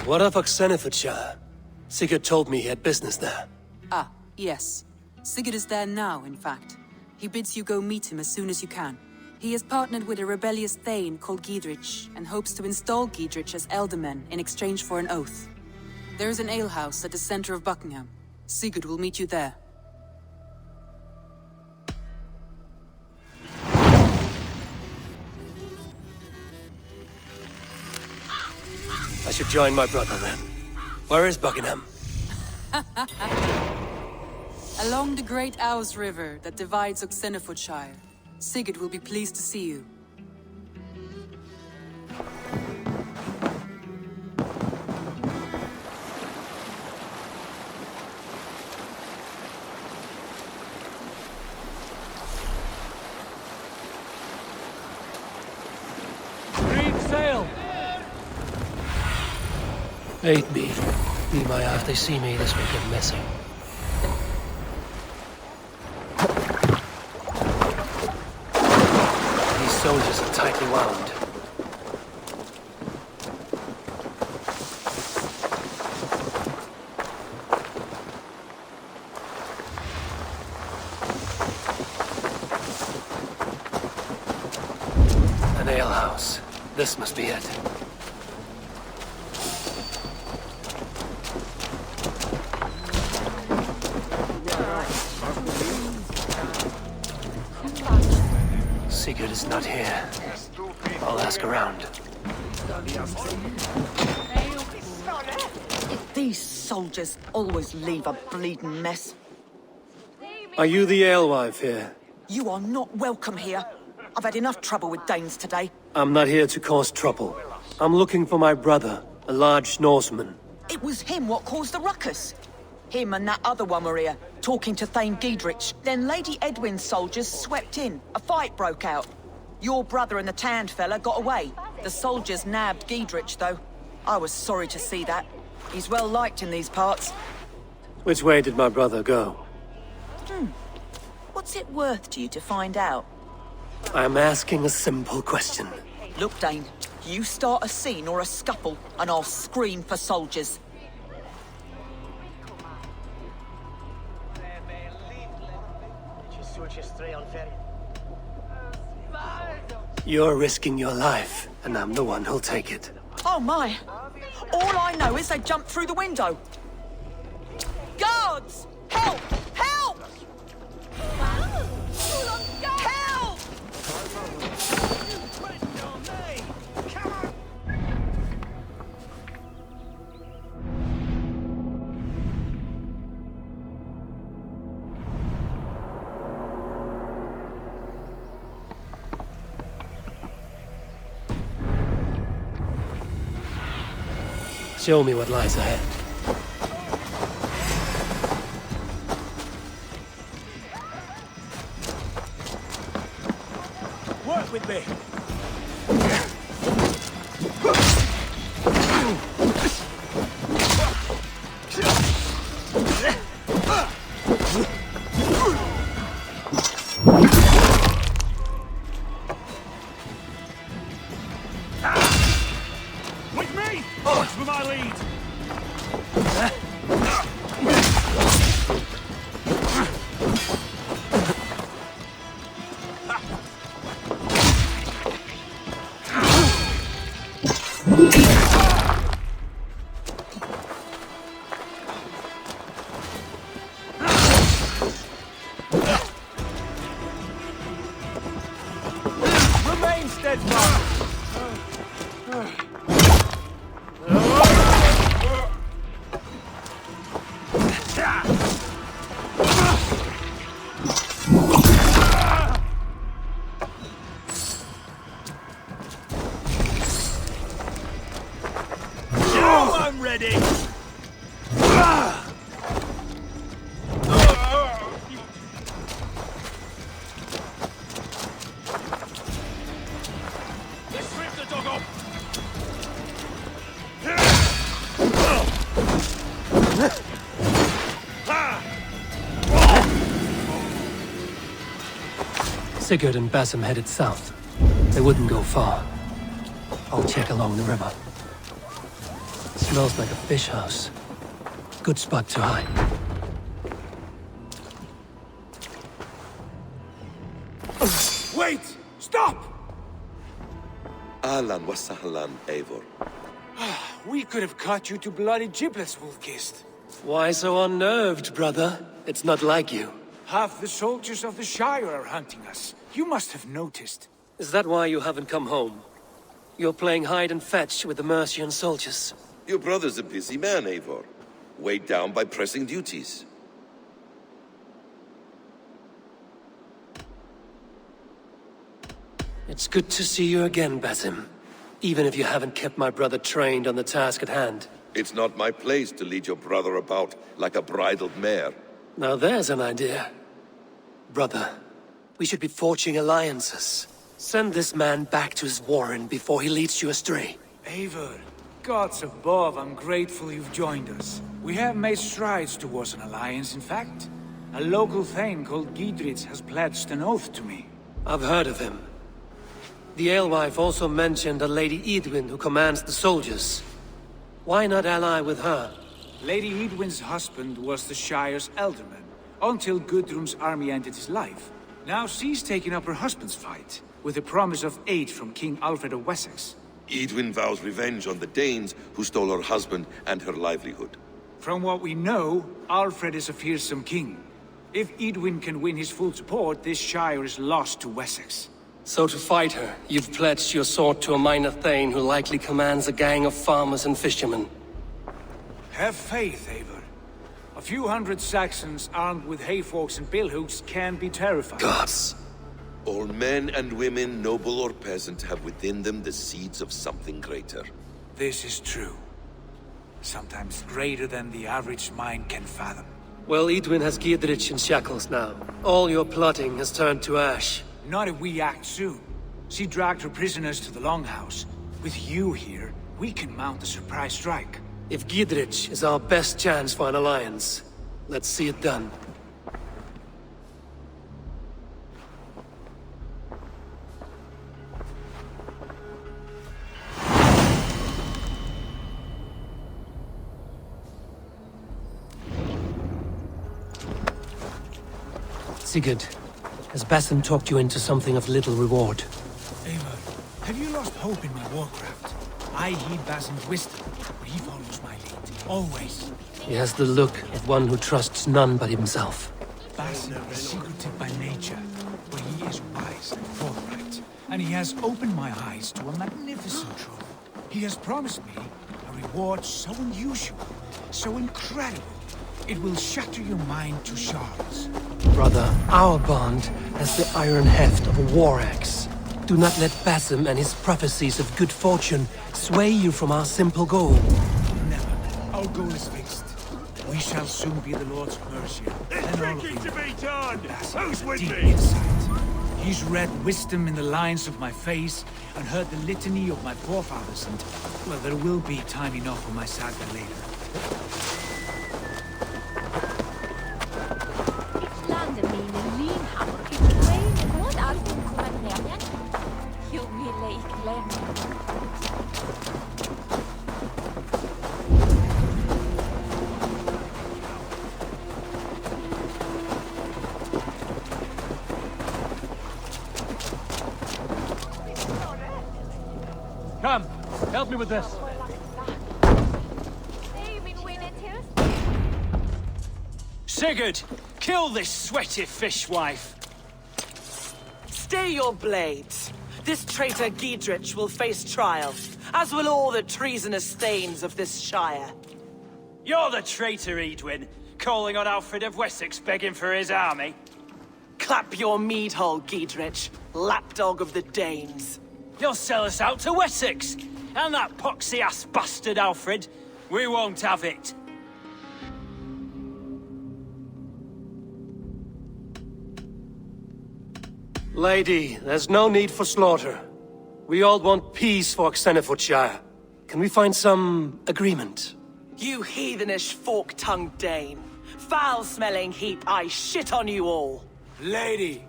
What of Oxenefordscire? Sigurd told me he had business there. Ah, yes. Sigurd is there now, in fact. He bids you go meet him as soon as you can. He has partnered with a rebellious Thane called Giedrich, and hopes to install Giedrich as Elderman in exchange for an oath. There is an alehouse at the center of Buckingham. Sigurd will meet you there. I should join my brother then. Where is Buckingham? Along the Great Ouse River that divides Oxenefordscire. Sigurd will be pleased to see you. Aid me. Be my eye. If they see me, this will get messy. These soldiers are tightly wound. An alehouse. This must be it. Sigurd is not here. I'll ask around. These soldiers always leave a bleeding mess. Are you the alewife here? You are not welcome here. I've had enough trouble with Danes today. I'm not here to cause trouble. I'm looking for my brother, a large Norseman. It was him what caused the ruckus. Him and that other one were here, talking to Thane Giedrich. Then Lady Edwin's soldiers swept in. A fight broke out. Your brother and the tanned fella got away. The soldiers nabbed Giedrich, though. I was sorry to see that. He's well liked in these parts. Which way did my brother go? What's it worth to you to find out? I'm asking a simple question. Look, Dane, you start a scene or a scuffle, and I'll scream for soldiers. You're risking your life, and I'm the one who'll take it. Oh my! All I know is they jumped through the window. Guards! Help! Help! Help! Show me what lies ahead. Work with me. With me! Watch for my lead! Remain steadfast! I'm ready! Let's rip the dog off! Sigurd and Basim headed south. They wouldn't go far. I'll check along the river. Smells like a fish house. Good spot to hide. Wait! Stop! Ahlan wa sahlan, Eivor. We could have cut you to bloody giblets, Wolf-Kissed. Why so unnerved, brother? It's not like you. Half the soldiers of the Shire are hunting us. You must have noticed. Is that why you haven't come home? You're playing hide and fetch with the Mercian soldiers. Your brother's a busy man, Eivor. Weighed down by pressing duties. It's good to see you again, Basim. Even if you haven't kept my brother trained on the task at hand. It's not my place to lead your brother about like a bridled mare. Now there's an idea. Brother, we should be forging alliances. Send this man back to his warren before he leads you astray. Eivor, gods above, I'm grateful you've joined us. We have made strides towards an alliance, in fact. A local thane called Giedrich has pledged an oath to me. I've heard of him. The alewife also mentioned a Lady Edwin who commands the soldiers. Why not ally with her? Lady Edwin's husband was the Shire's alderman, until Gudrun's army ended his life. Now she's taken up her husband's fight, with the promise of aid from King Alfred of Wessex. Edwin vows revenge on the Danes who stole her husband and her livelihood. From what we know, Alfred is a fearsome king. If Edwin can win his full support, this Shire is lost to Wessex. So to fight her, you've pledged your sword to a minor thane who likely commands a gang of farmers and fishermen. Have faith, Eivor. A few hundred Saxons armed with hayforks and billhooks can be terrifying. Gods. All men and women, noble or peasant, have within them the seeds of something greater. This is true. Sometimes greater than the average mind can fathom. Well, Edwin has Giedrich in shackles now. All your plotting has turned to ash. Not if we act soon. She dragged her prisoners to the Longhouse. With you here, we can mount a surprise strike. If Giedrich is our best chance for an alliance, let's see it done. Sigurd, has Basim talked you into something of little reward? Eivor, have you lost hope in my warcraft? I heed Basim's wisdom, but he follows my lead. Always. He has the look of one who trusts none but himself. Basim is secretive by nature, but he is wise and forthright. And he has opened my eyes to a magnificent trove. He has promised me a reward so unusual, so incredible, it will shatter your mind to shards. Brother, our bond has the iron heft of a war axe. Do not let Basim and his prophecies of good fortune sway you from our simple goal. Never. Our goal is fixed. We shall soon be the Lords of Mercia. And all of you. To be done! Who's with deep me? Insight. He's read wisdom in the lines of my face and heard the litany of my forefathers, and, well, there will be time enough for my saga later. Come, help me with this. Sigurd, kill this sweaty fishwife. Stay your blades. This traitor Giedrich will face trial, as will all the treasonous thanes of this shire. You're the traitor, Edwin, calling on Alfred of Wessex begging for his army. Clap your mead hole, Giedrich, lapdog of the Danes. You'll sell us out to Wessex, and that poxy-ass bastard Alfred. We won't have it. Lady, there's no need for slaughter. We all want peace for Oxenefordscire. Can we find some agreement? You heathenish fork-tongued Dane. Foul-smelling heap, I shit on you all. Lady,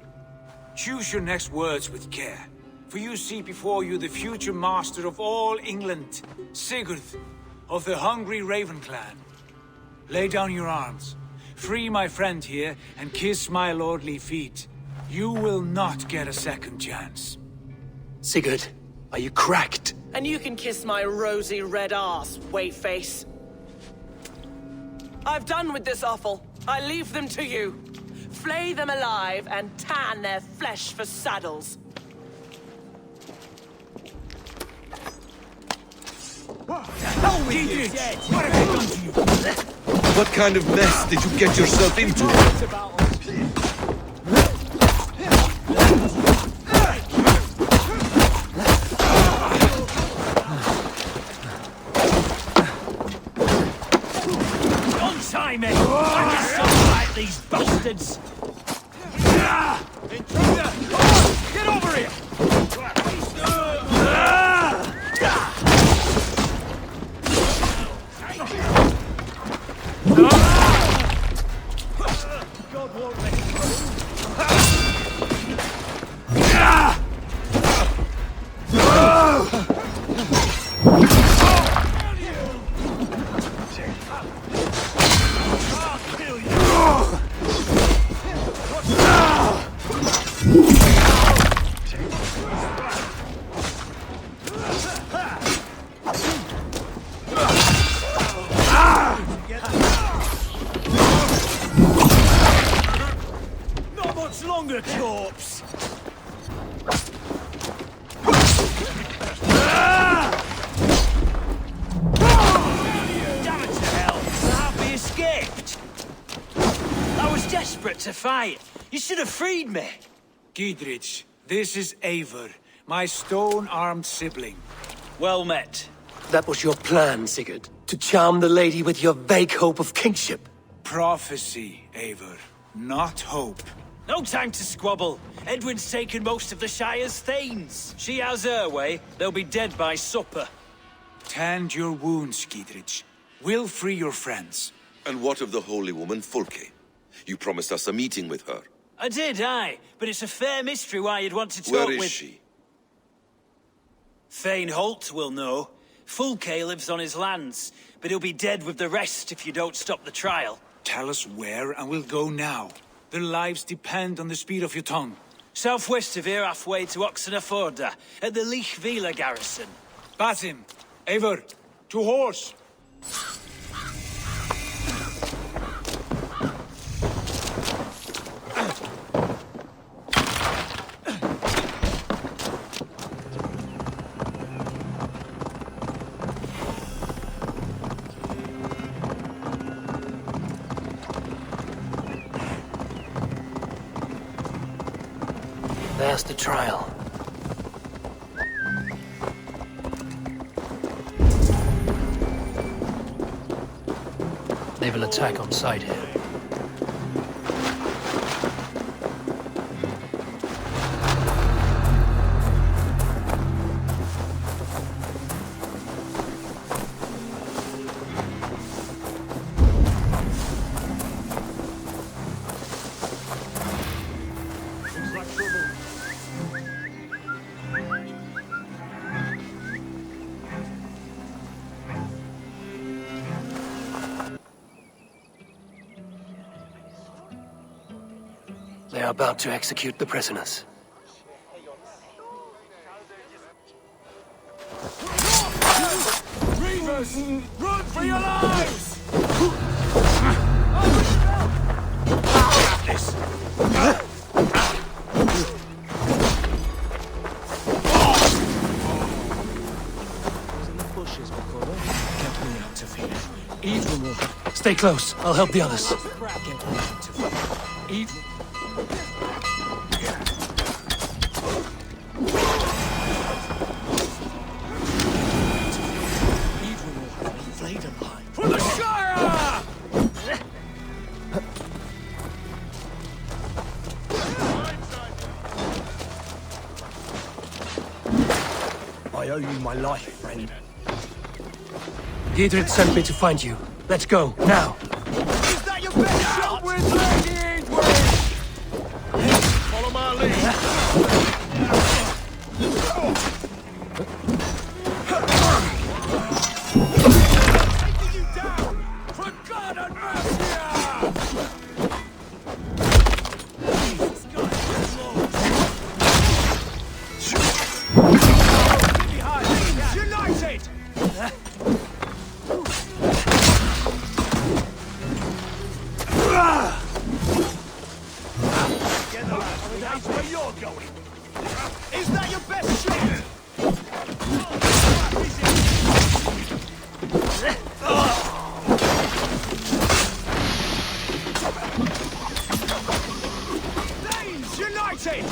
choose your next words with care. For you see before you the future master of all England, Sigurd, of the Hungry Raven clan. Lay down your arms. Free my friend here and kiss my lordly feet. You will not get a second chance. Sigurd, are you cracked? And you can kiss my rosy red arse, wayface. I've done with this offal. I leave them to you. Flay them alive and tan their flesh for saddles. What have I done to you? What kind of mess did you get yourself into? Don't tie me! I can still fight these bastards! Intruder! Get over here! God won't let you Not much longer, corpse! Damn it to hell! How we escaped? I was desperate to fight. You should have freed me. Giedrich, this is Eivor, my stone-armed sibling. Well met. That was your plan, Sigurd. To charm the lady with your vague hope of kingship. Prophecy, Eivor, not hope. No time to squabble. Edwin's taken most of the Shire's thanes. She has her way. They'll be dead by supper. Tend your wounds, Giedrich. We'll free your friends. And what of the holy woman Fulke? You promised us a meeting with her. I did, aye. But it's a fair mystery why you'd want to talk Where with... is she? Thane Holt will know. Fulke lives on his lands, but he'll be dead with the rest if you don't stop the trial. Tell us where, and we'll go now. Their lives depend on the speed of your tongue. Southwest of here, halfway to Oxenefordscire, at the Lichvila garrison. Basim, Eivor, to horse! There's the trial. Naval attack on site here. They are about to execute the prisoners. Reavers! Run for your lives! This. Stay close. I'll help the others. For the Shire! I owe you my life, friend. Giedrich sent me to find you. Let's go, now! Is that your best shot with Lady Eivor? Follow my lead. Danes united!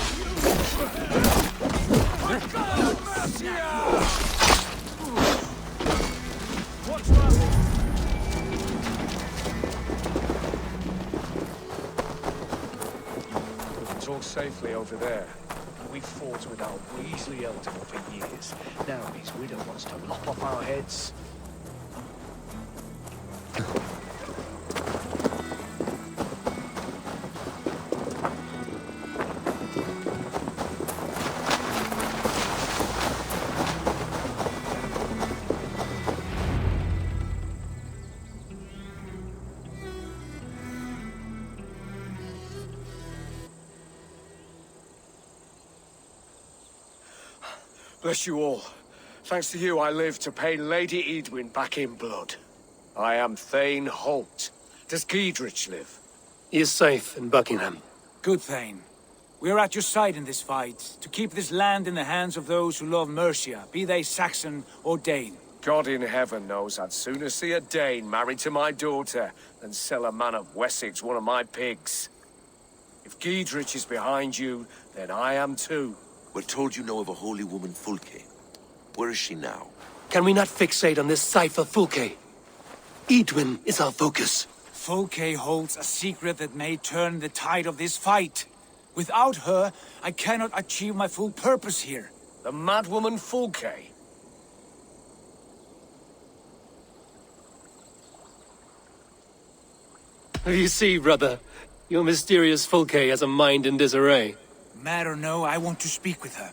What's that? All safely over there. We fought with our Weasley elder for years. Now his widow wants to lop off our heads. Bless you all. Thanks to you, I live to pay Lady Eadwyn back in blood. I am Thane Holt. Does Giedrich live? He is safe in Buckingham. Good, Thane. We are at your side in this fight, to keep this land in the hands of those who love Mercia, be they Saxon or Dane. God in heaven knows I'd sooner see a Dane married to my daughter than sell a man of Wessex one of my pigs. If Giedrich is behind you, then I am too. We're told you know of a holy woman, Fulke. Where is she now? Can we not fixate on this cipher, Fulke? Eadwyn is our focus. Fulke holds a secret that may turn the tide of this fight. Without her, I cannot achieve my full purpose here. The madwoman Fulke. You see, brother, your mysterious Fulke has a mind in disarray. Mad or no, I want to speak with her.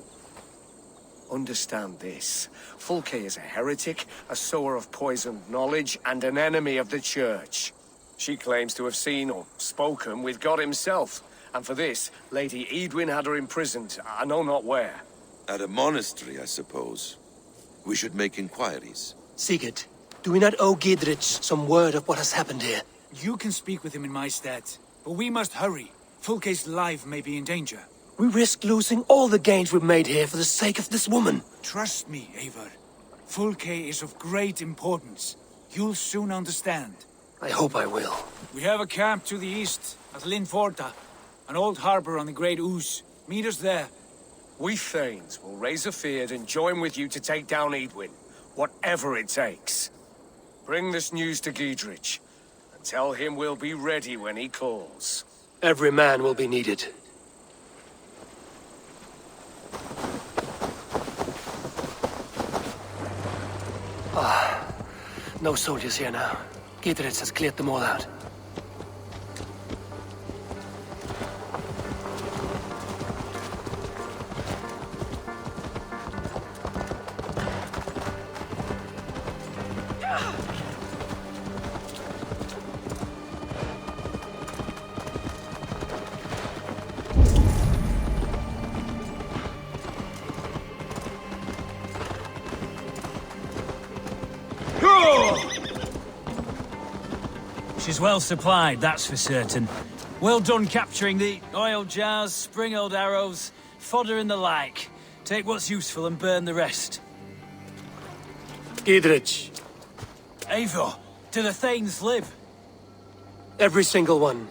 Understand this. Fulke is a heretic, a sower of poisoned knowledge, and an enemy of the Church. She claims to have seen or spoken with God himself, and for this, Lady Eadwyn had her imprisoned, I know not where. At a monastery, I suppose. We should make inquiries. Sigurd, do we not owe Giedrich some word of what has happened here? You can speak with him in my stead, but we must hurry. Fulke's life may be in danger. We risk losing all the gains we've made here for the sake of this woman. Trust me, Eivor. Fulke is of great importance. You'll soon understand. I hope I will. We have a camp to the east, at Linforta, an old harbor on the Great Ouse. Meet us there. We Thanes will raise a feard and join with you to take down Eadwyn, whatever it takes. Bring this news to Giedrich, and tell him we'll be ready when he calls. Every man will be needed. No soldiers here now. Giedrich has cleared them all out. She's well supplied, that's for certain. Well done capturing the oil jars, spring-oiled arrows, fodder and the like. Take what's useful and burn the rest. Giedrich. Eivor, do the Thanes live? Every single one.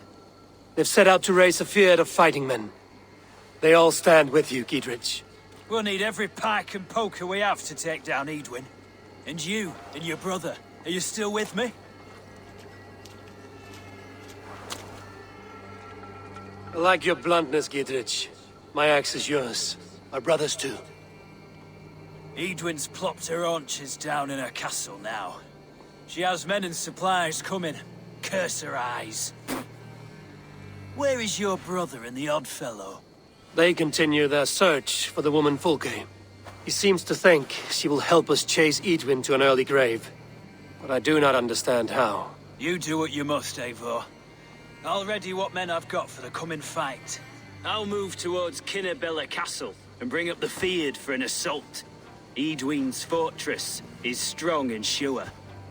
They've set out to raise a fear of fighting men. They all stand with you, Giedrich. We'll need every pike and poker we have to take down Eadwyn. And you, and your brother, are you still with me? I like your bluntness, Giedrich. My axe is yours. My brother's too. Eadwyn's plopped her haunches down in her castle now. She has men and supplies coming. Curse her eyes. Where is your brother and the odd fellow? They continue their search for the woman Fulke. He seems to think she will help us chase Eadwyn to an early grave. But I do not understand how. You do what you must, Eivor. I'll ready what men I've got for the coming fight. I'll move towards Kinnebella Castle and bring up the feared for an assault. Eadwyn's fortress is strong and sure.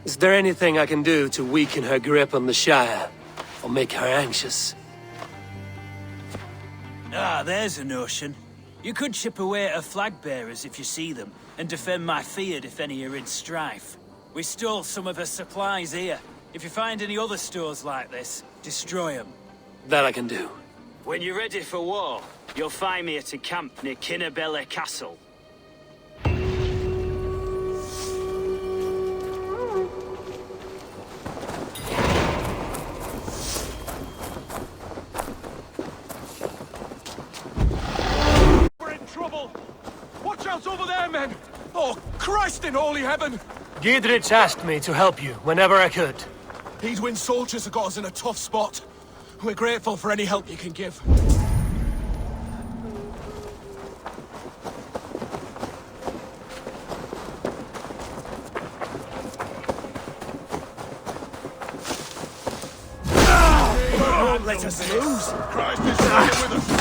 Is there anything I can do to weaken her grip on the Shire? Or make her anxious? Ah, there's a notion. You could chip away at her flag bearers if you see them, and defend my feared if any are in strife. We stole some of her supplies here. If you find any other stores like this, destroy them. That I can do. When you're ready for war, you'll find me at a camp near Belle Castle. We're in trouble! Watch out over there, men! Oh, Christ in holy heaven! Giedrich asked me to help you whenever I could. Eidwin's soldiers have got us in a tough spot. We're grateful for any help you can give. Don't let us lose! Christ is riding with us!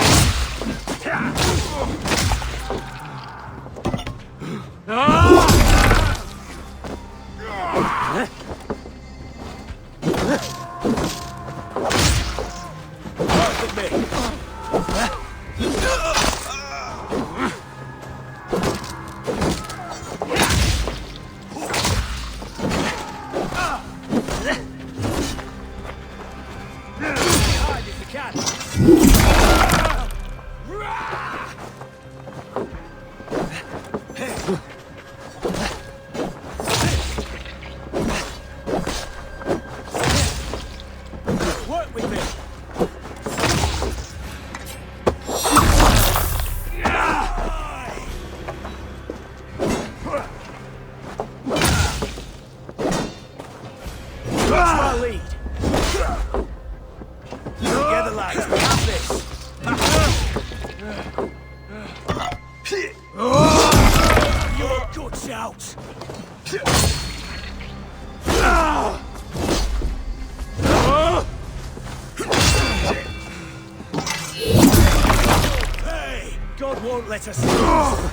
God won't let us lose!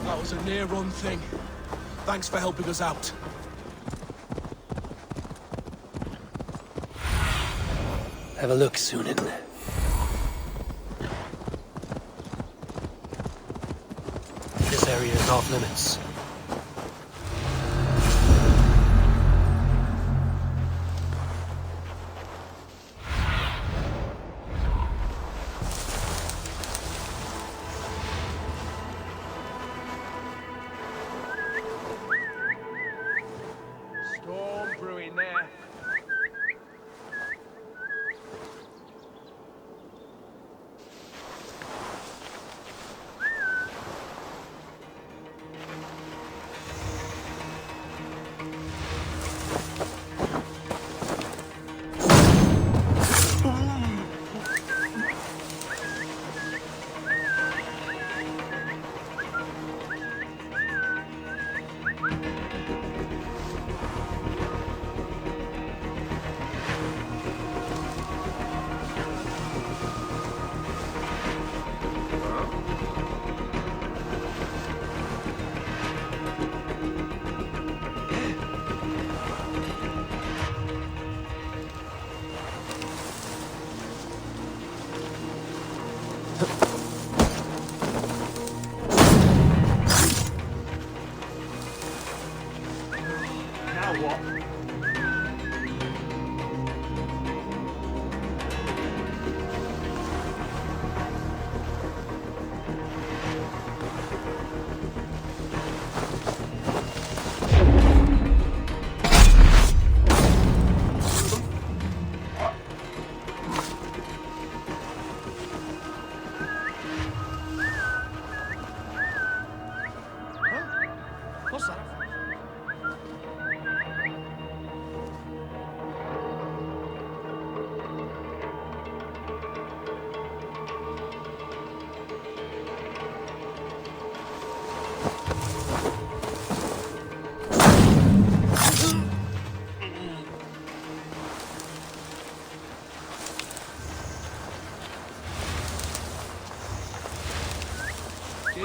That was a near-run thing. Thanks for helping us out. Have a look, Sunan. This area is off limits. Storm brewing there.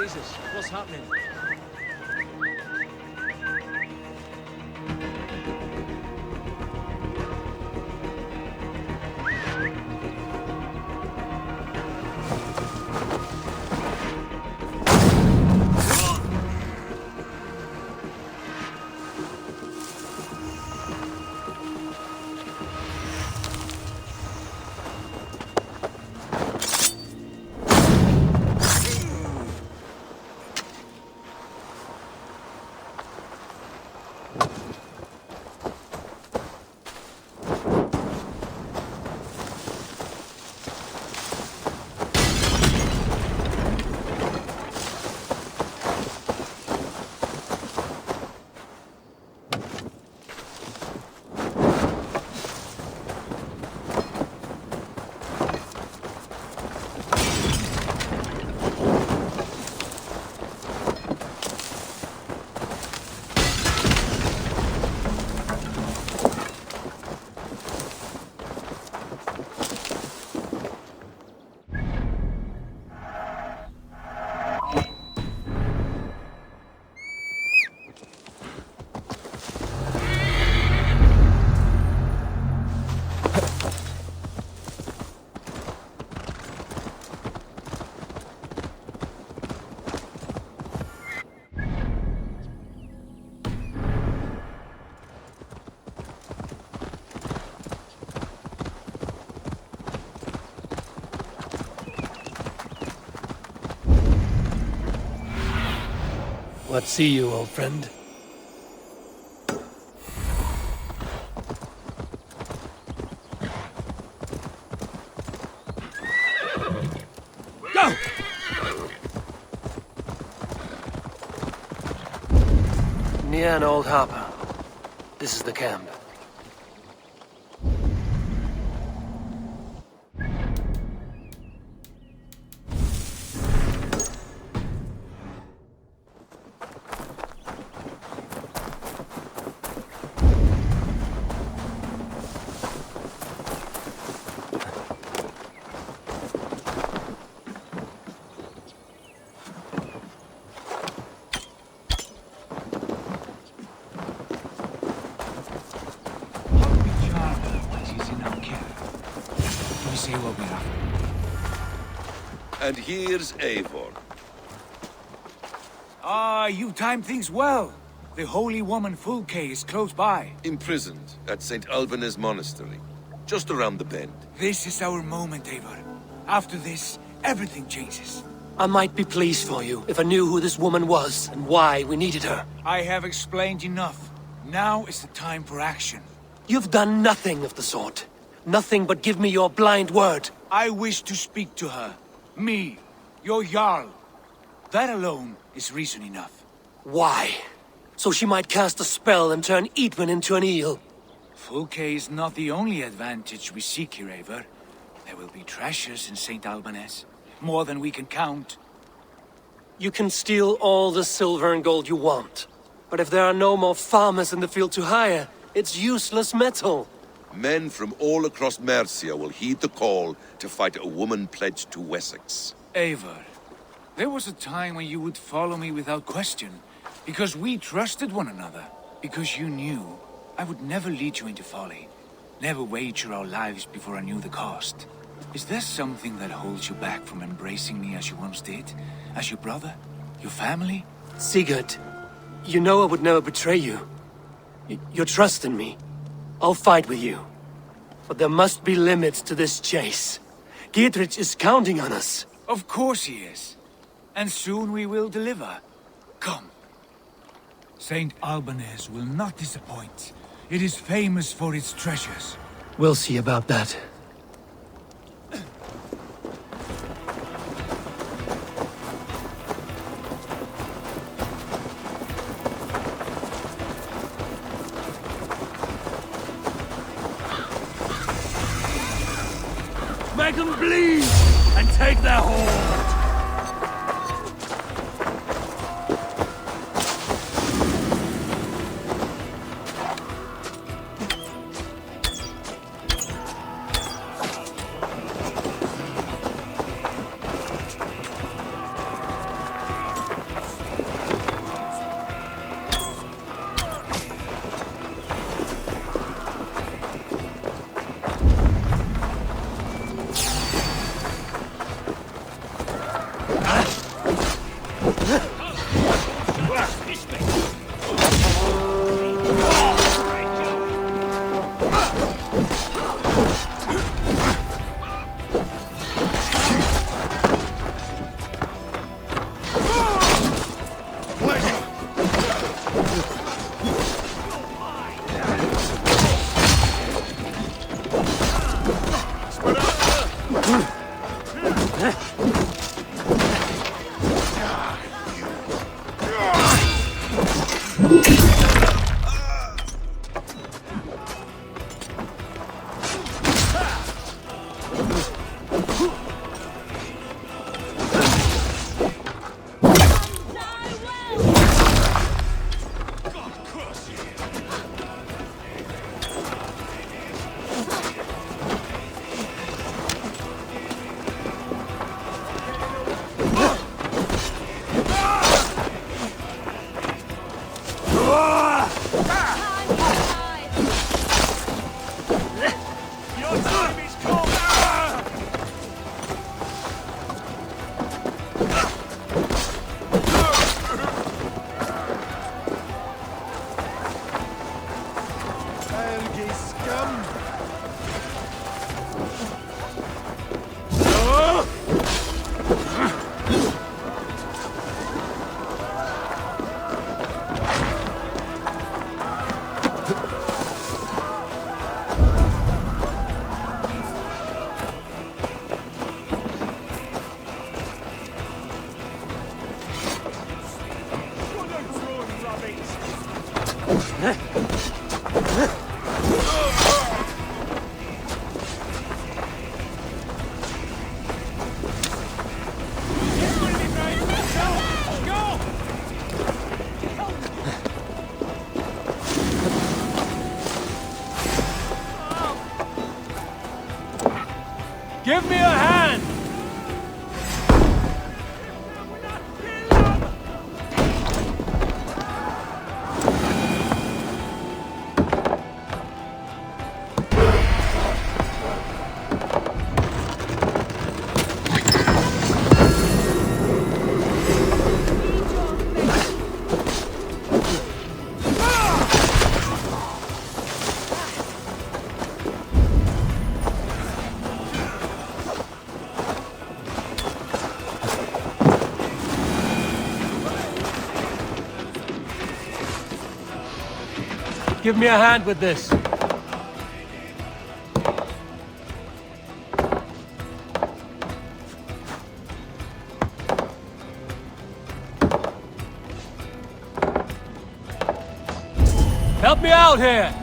Jesus, what's happening? What see you, old friend? Go! Near an old harbor. This is the camp. And here's Eivor. Ah, you timed things well. The holy woman Fulke is close by. Imprisoned at St. Albanes Monastery, just around the bend. This is our moment, Eivor. After this, everything changes. I might be pleased for you if I knew who this woman was and why we needed her. I have explained enough. Now is the time for action. You've done nothing of the sort. Nothing but give me your blind word. I wish to speak to her. Me, your Jarl. That alone is reason enough. Why? So she might cast a spell and turn Eidwin into an eel. Fulke is not the only advantage we seek here, Eivor. There will be treasures in St. Albanes. More than we can count. You can steal all the silver and gold you want. But if there are no more farmers in the field to hire, it's useless metal. Men from all across Mercia will heed the call to fight a woman pledged to Wessex. Eivor, there was a time when you would follow me without question. Because we trusted one another. Because you knew I would never lead you into folly. Never wager our lives before I knew the cost. Is there something that holds you back from embracing me as you once did? As your brother? Your family? Sigurd, you know I would never betray you. Your trust in me. I'll fight with you. But there must be limits to this chase. Giedrich is counting on us. Of course he is. And soon we will deliver. Come. St. Albanes will not disappoint. It is famous for its treasures. We'll see about that. Make them bleed and take their hoard! Helgi scum! Give me a hand! Give me a hand with this. Help me out here!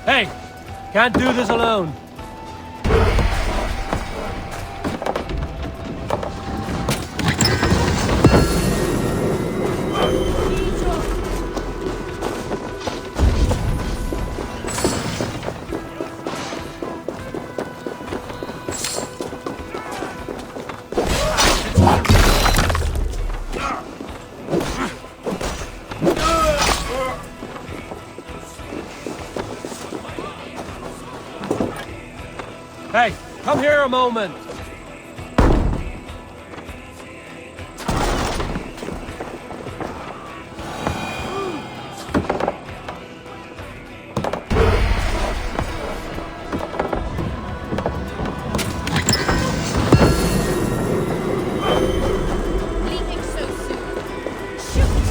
Hey! Can't do this alone. Hey, come here a moment. Leaving so soon. Shoot!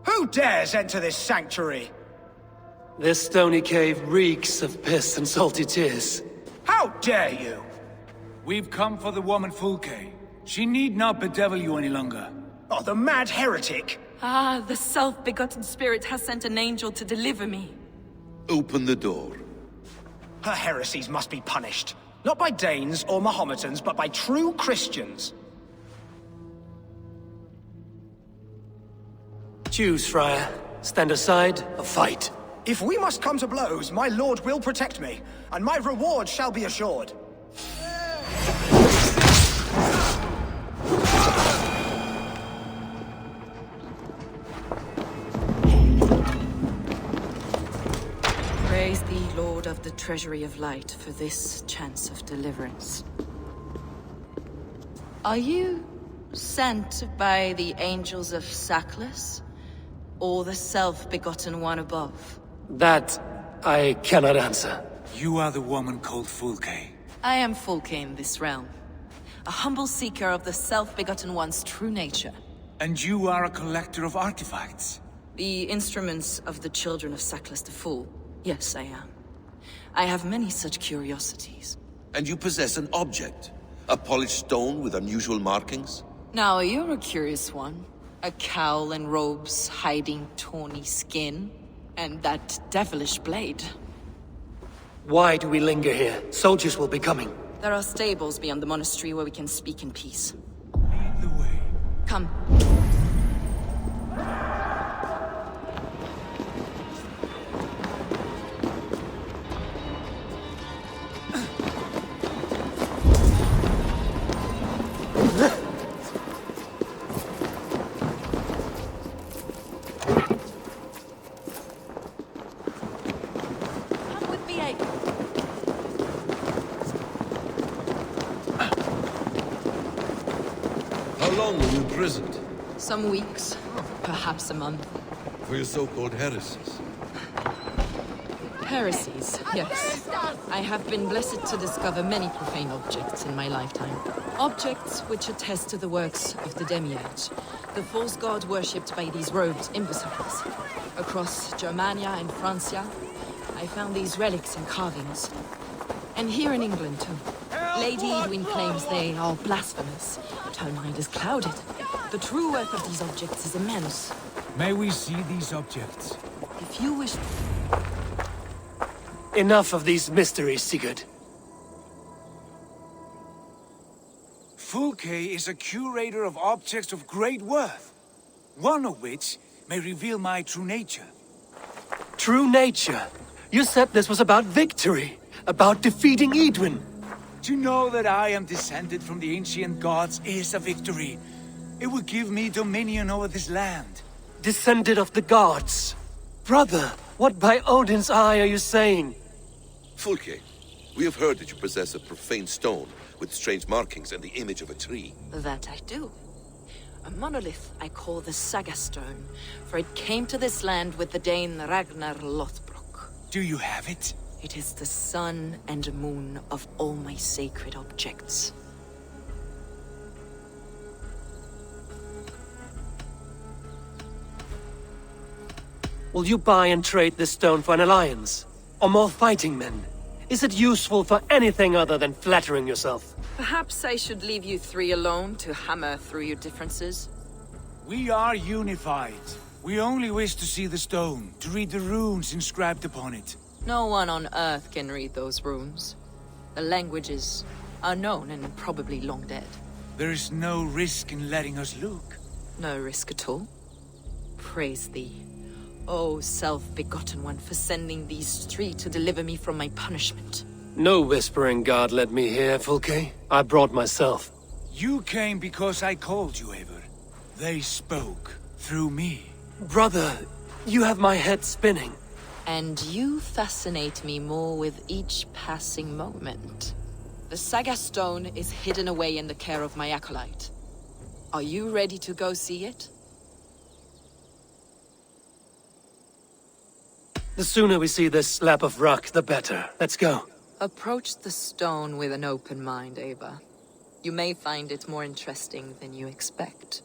Who dares enter this sanctuary? This stony cave reeks of piss and salty tears. How dare you? We've come for the woman Fulke. She need not bedevil you any longer. Oh, the mad heretic! Ah, the self-begotten spirit has sent an angel to deliver me. Open the door. Her heresies must be punished. Not by Danes or Mahometans, but by true Christians. Choose, Friar. Stand aside or fight. If we must come to blows, my lord will protect me, and my reward shall be assured. Praise thee, Lord of the Treasury of Light, for this chance of deliverance. Are you sent by the angels of Sackless, or the self-begotten one above? That I cannot answer. You are the woman called Fulke. I am Fulke in this realm, a humble seeker of the self-begotten one's true nature. And you are a collector of artifacts. The instruments of the children of Sackless the Fool. Yes, I am. I have many such curiosities. And you possess an object? A polished stone with unusual markings? Now, you're a curious one. A cowl and robes hiding tawny skin. And that devilish blade. Why do we linger here? Soldiers will be coming. There are stables beyond the monastery where we can speak in peace. Lead the way. Come. Imprisoned. Some weeks, perhaps a month. For your so-called heresies. Heresies, yes. I have been blessed to discover many profane objects in my lifetime. Objects which attest to the works of the Demiurge, the false god worshipped by these robed imbeciles. Across Germania and Francia, I found these relics and carvings. And here in England, too. Lady Edwin claims they are blasphemous, but her mind is clouded. The true worth of these objects is immense. May we see these objects? If you wish... Enough of these mysteries, Sigurd. Fulke is a curator of objects of great worth, one of which may reveal my true nature. True nature? You said this was about victory, about defeating Edwin. To know that I am descended from the ancient gods is a victory. It will give me dominion over this land. Descended of the gods? Brother, what by Odin's eye are you saying? Fulke, we have heard that you possess a profane stone with strange markings and the image of a tree. That I do. A monolith I call the Saga Stone, for it came to this land with the Dane Ragnar Lothbrok. Do you have it? It is the sun and moon of all my sacred objects. Will you buy and trade this stone for an alliance? Or more fighting men? Is it useful for anything other than flattering yourself? Perhaps I should leave you three alone to hammer through your differences? We are unified. We only wish to see the stone, to read the runes inscribed upon it. No one on Earth can read those runes. The language is Unknown and probably long dead. There is no risk in letting us look. No risk at all. Praise thee, O self-begotten one, for sending these three to deliver me from my punishment. No whispering God led me here, Fulke. I brought myself. You came because I called you, Eivor. They spoke through me. Brother, you have my head spinning. And you fascinate me more with each passing moment. The Saga Stone is hidden away in the care of my acolyte. Are you ready to go see it? The sooner we see this slab of rock, the better. Let's go. Approach the stone with an open mind, Eivor. You may find it more interesting than you expect.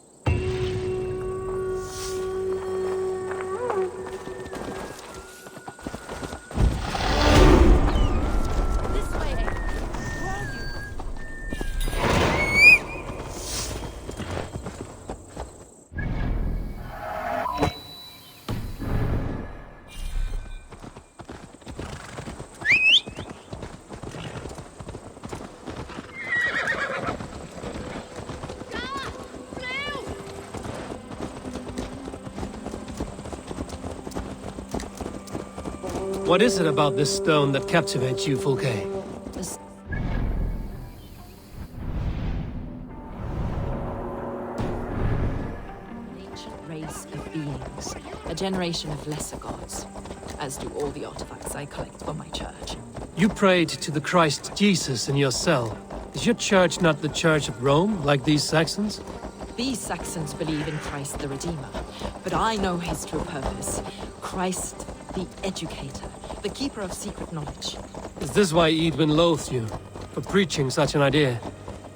What is it about this stone that captivates you, Fulke? This ancient race of beings, a generation of lesser gods, as do all the artifacts I collect for my church. You prayed to the Christ Jesus in your cell. Is your church not the Church of Rome, like these Saxons? These Saxons believe in Christ the Redeemer, but I know his true purpose. Christ the Educator, the keeper of secret knowledge. Is this why Edwin loathed you? For preaching such an idea?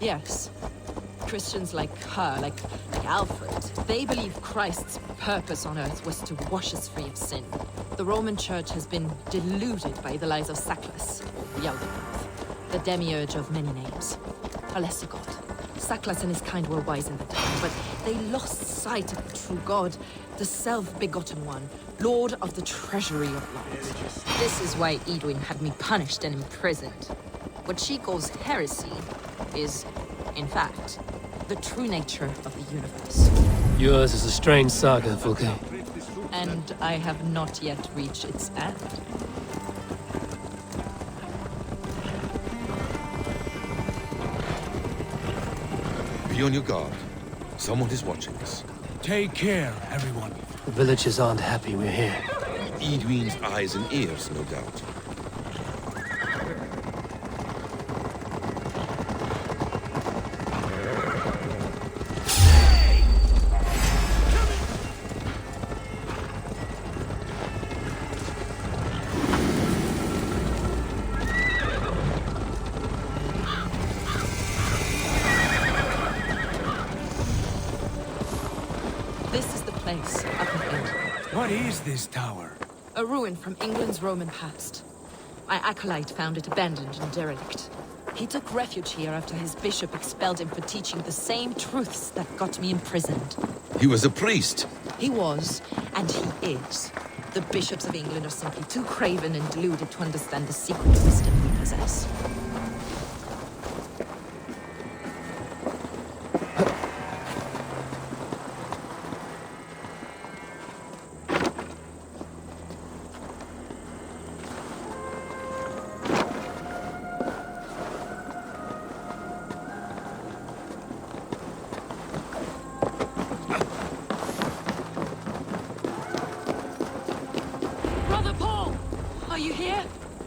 Yes. Christians like her, like Alfred, they believe Christ's purpose on earth was to wash us free of sin. The Roman Church has been deluded by the lies of Saklas, or the Albanes, the demiurge of many names. A lesser god. Saklas and his kind were wise in the time, but they lost sight of the true God, the self-begotten one, Lord of the Treasury of Light. This is why Edwin had me punished and imprisoned. What she calls heresy is, in fact, the true nature of the universe. Yours is a strange saga, Fulke. And I have not yet reached its end. Be on your guard. Someone is watching us. Take care, everyone. The villagers aren't happy we're here. Edwin's eyes and ears, no doubt. This is the place, up ahead. What is this tower? A ruin from England's Roman past. My acolyte found it abandoned and derelict. He took refuge here after his bishop expelled him for teaching the same truths that got me imprisoned. He was a priest. He was, and he is. The bishops of England are simply too craven and deluded to understand the secret wisdom we possess.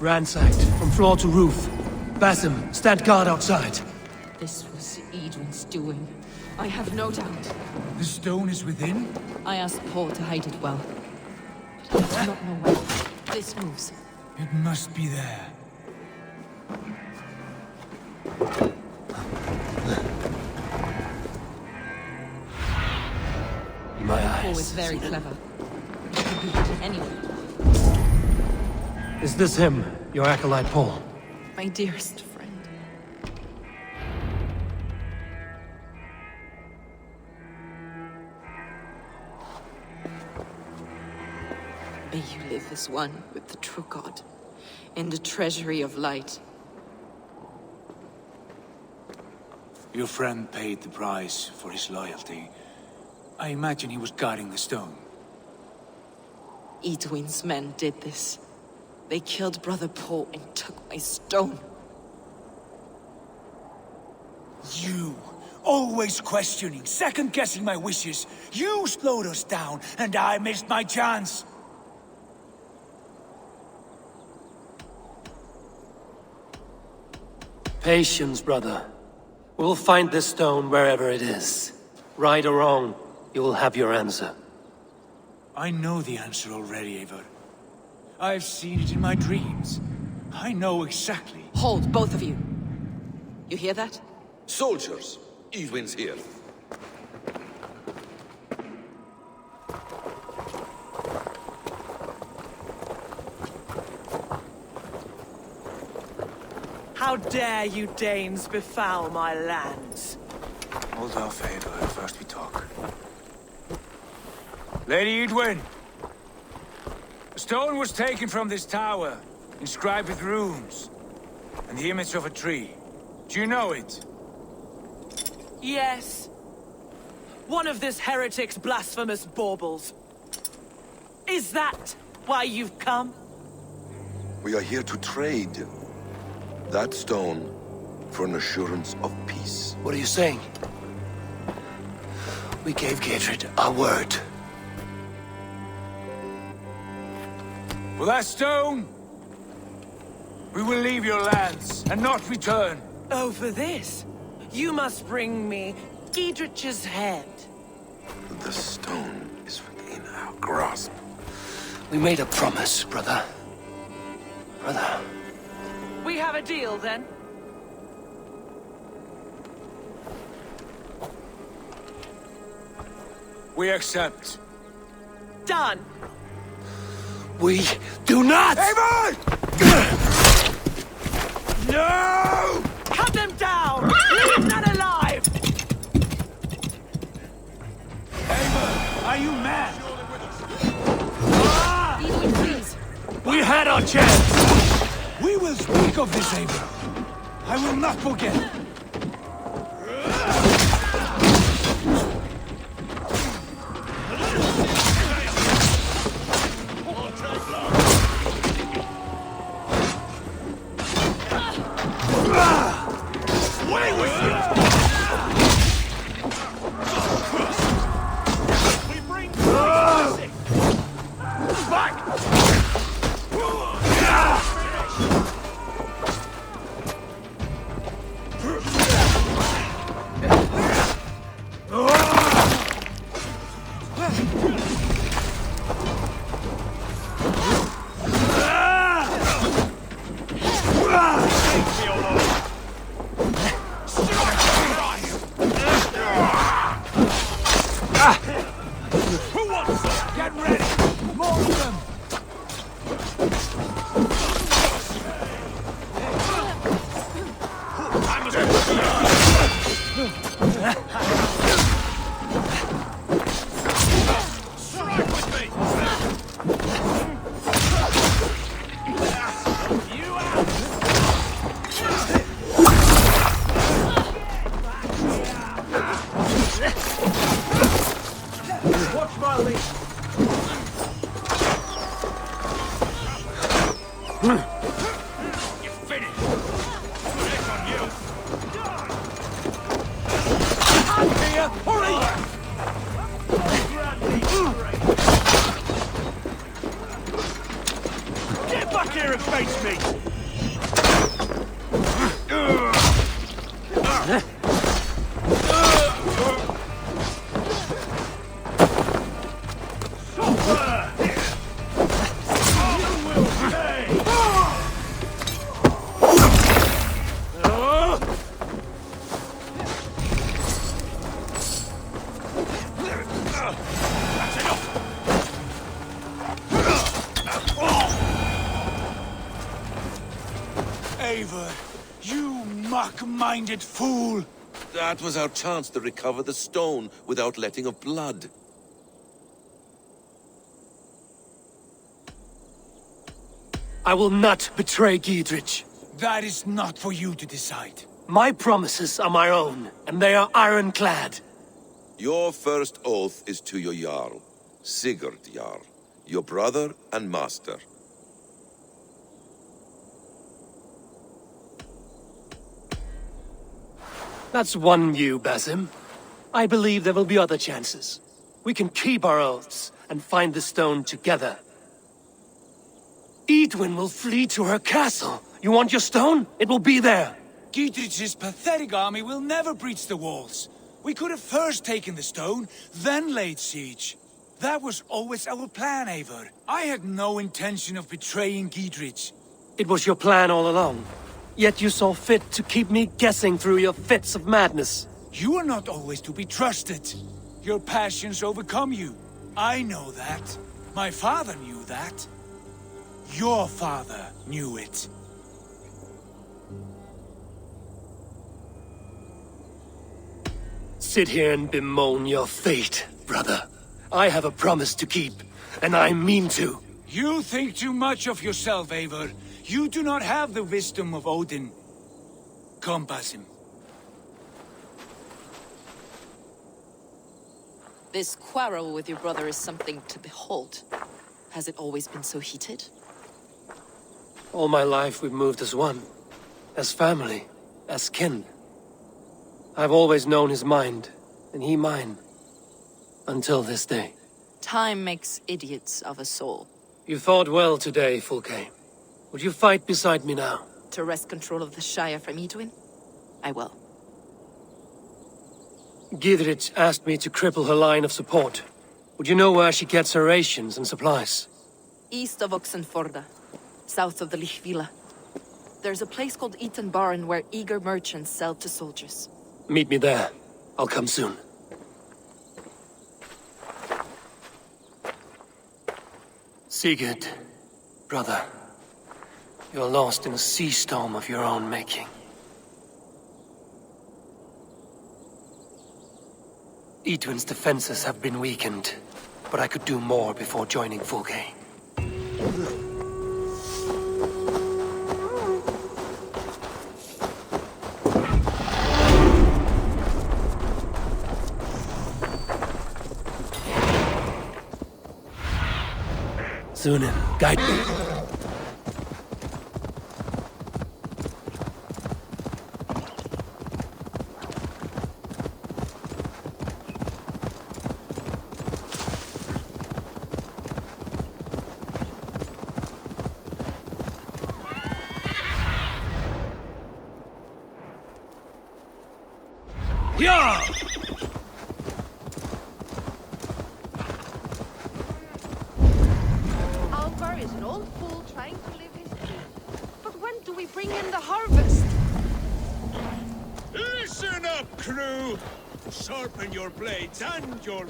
Ransacked, from floor to roof. Basim, stand guard outside. This was Edwin's doing. I have no doubt. The stone is within? I asked Paul to hide it well. But I do not know where. This moves. It must be there. My Paul eyes. is very clever. He could be hidden anywhere. Is this him, your acolyte Paul? My dearest friend. May you live as one with the true God, in the treasury of light. Your friend paid the price for his loyalty. I imagine he was guarding the stone. Eidwin's men did this. They killed Brother Paul and took my stone. You! Always questioning, second-guessing my wishes. You slowed us down, and I missed my chance. Patience, brother. We'll find this stone wherever it is. Right or wrong, you will have your answer. I know the answer already, Eivor. I've seen it in my dreams. I know exactly. Hold, both of you. You hear that? Soldiers! Eivind's here. How dare you Danes befoul my lands? Hold off, Eivor. First we talk. Lady Eidwin! A stone was taken from this tower, inscribed with runes, and the image of a tree. Do you know it? Yes. One of this heretic's blasphemous baubles. Is that why you've come? We are here to trade that stone for an assurance of peace. What are you saying? We gave Gatred our word. For that stone, we will leave your lands and not return. Oh, for this? You must bring me Giedrich's head. The stone is within our grasp. We made a promise, brother. Brother. We have a deal, then? We accept. Done! We do not! Eivor! No! Cut them down! Leave none alive! Eivor, are you mad? Eidwin, please. We had our chance! We will speak of this, Eivor. I will not forget. Eivor, you mock-minded fool! That was our chance to recover the stone without letting of blood. I will not betray Giedrich. That is not for you to decide. My promises are my own, and they are ironclad. Your first oath is to your Jarl, Sigurd Jarl, your brother and master. That's one view, Basim. I believe there will be other chances. We can keep our oaths and find the stone together. Eidwin will flee to her castle. You want your stone? It will be there. Giedrich's pathetic army will never breach the walls. We could have first taken the stone, then laid siege. That was always our plan, Eivor. I had no intention of betraying Giedrich. It was your plan all along. Yet you saw fit to keep me guessing through your fits of madness. You are not always to be trusted. Your passions overcome you. I know that. My father knew that. Your father knew it. Sit here and bemoan your fate, brother. I have a promise to keep, and I mean to. You think too much of yourself, Eivor. You do not have the wisdom of Odin. Come, Basim. This quarrel with your brother is something to behold. Has it always been so heated? All my life we've moved as one. As family. As kin. I've always known his mind, and he mine. Until this day. Time makes idiots of us all. You fought well today, Fulke. Would you fight beside me now? To wrest control of the Shire from Eidwin? I will. Giedrich asked me to cripple her line of support. Would you know where she gets her rations and supplies? East of Oxenforda, south of the Lichvila. There's a place called Eaton Barn where eager merchants sell to soldiers. Meet me there. I'll come soon. Sigurd, brother. You're lost in a sea storm of your own making. Eidwin's defenses have been weakened, but I could do more before joining Fulke. Sunan, guide me. Yeah! Alvar is an old fool trying to live his dream. But when do we bring in the harvest? Listen up, crew! Sharpen your blades and your...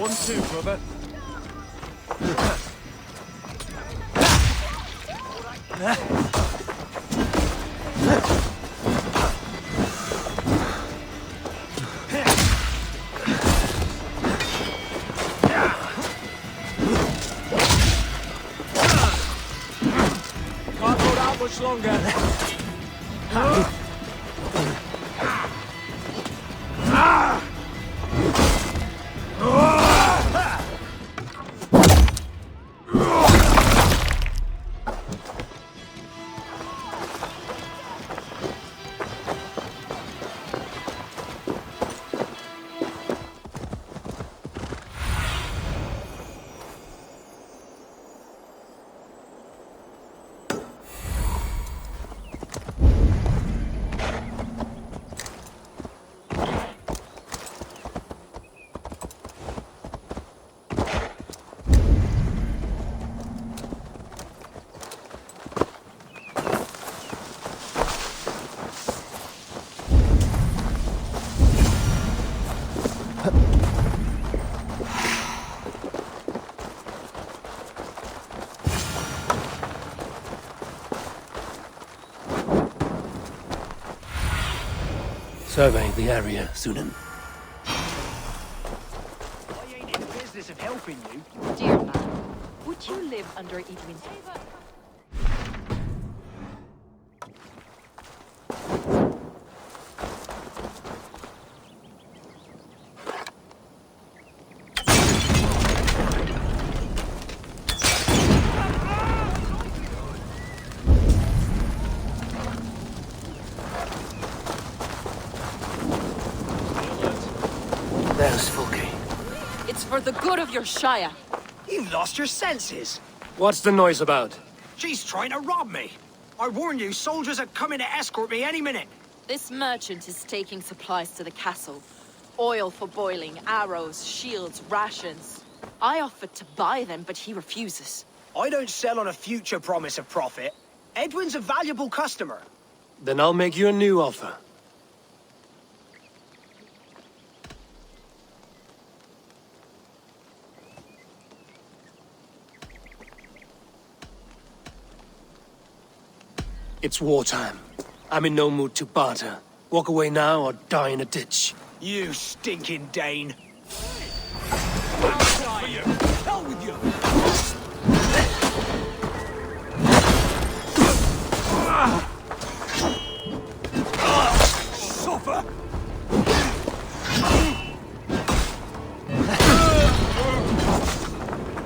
1-2, brother. Can't hold out much longer. Survey the area, Sunan. I ain't in the business of helping you. Dear man, would you live under Eivor? It's for the good of your Shire. You've lost your senses. What's the noise about? She's trying to rob me. I warn you, soldiers are coming to escort me any minute. This merchant is taking supplies to the castle. Oil for boiling, arrows, shields, rations. I offered to buy them, but he refuses. I don't sell on a future promise of profit. Edwin's a valuable customer. Then I'll make you a new offer. It's wartime. I'm in no mood to barter. Walk away now or die in a ditch. You stinking Dane. I'll you. Hell with you. Suffer.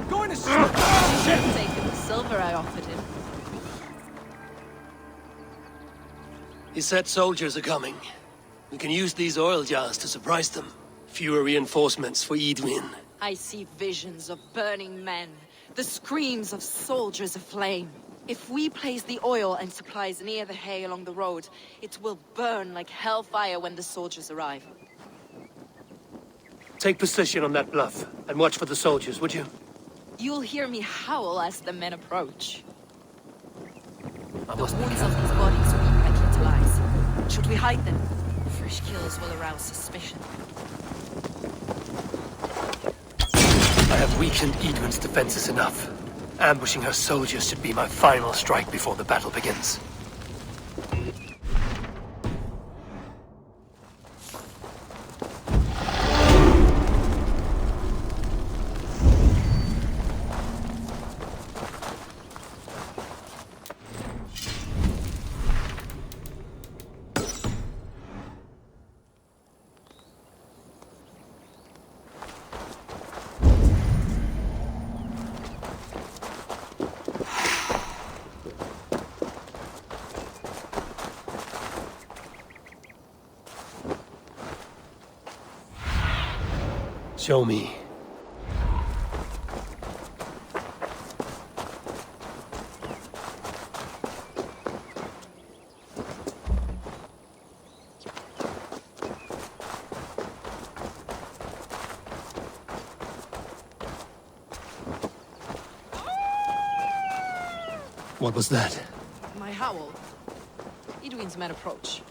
Going to Taking the silver I offered him. He said soldiers are coming. We can use these oil jars to surprise them. Fewer reinforcements for Eidwin. I see visions of burning men, the screams of soldiers aflame. If we place the oil and supplies near the hay along the road, it will burn like hellfire when the soldiers arrive. Take position on that bluff, and watch for the soldiers, would you? You'll hear me howl as the men approach. I The must be wounds careful. of these bodies weep like little eyes. Should we hide them? Fresh kills will arouse suspicion. I have weakened Eidwin's defenses enough. Ambushing her soldiers should be my final strike before the battle begins. Show me. What was that? My howl. Eidwin's men approach.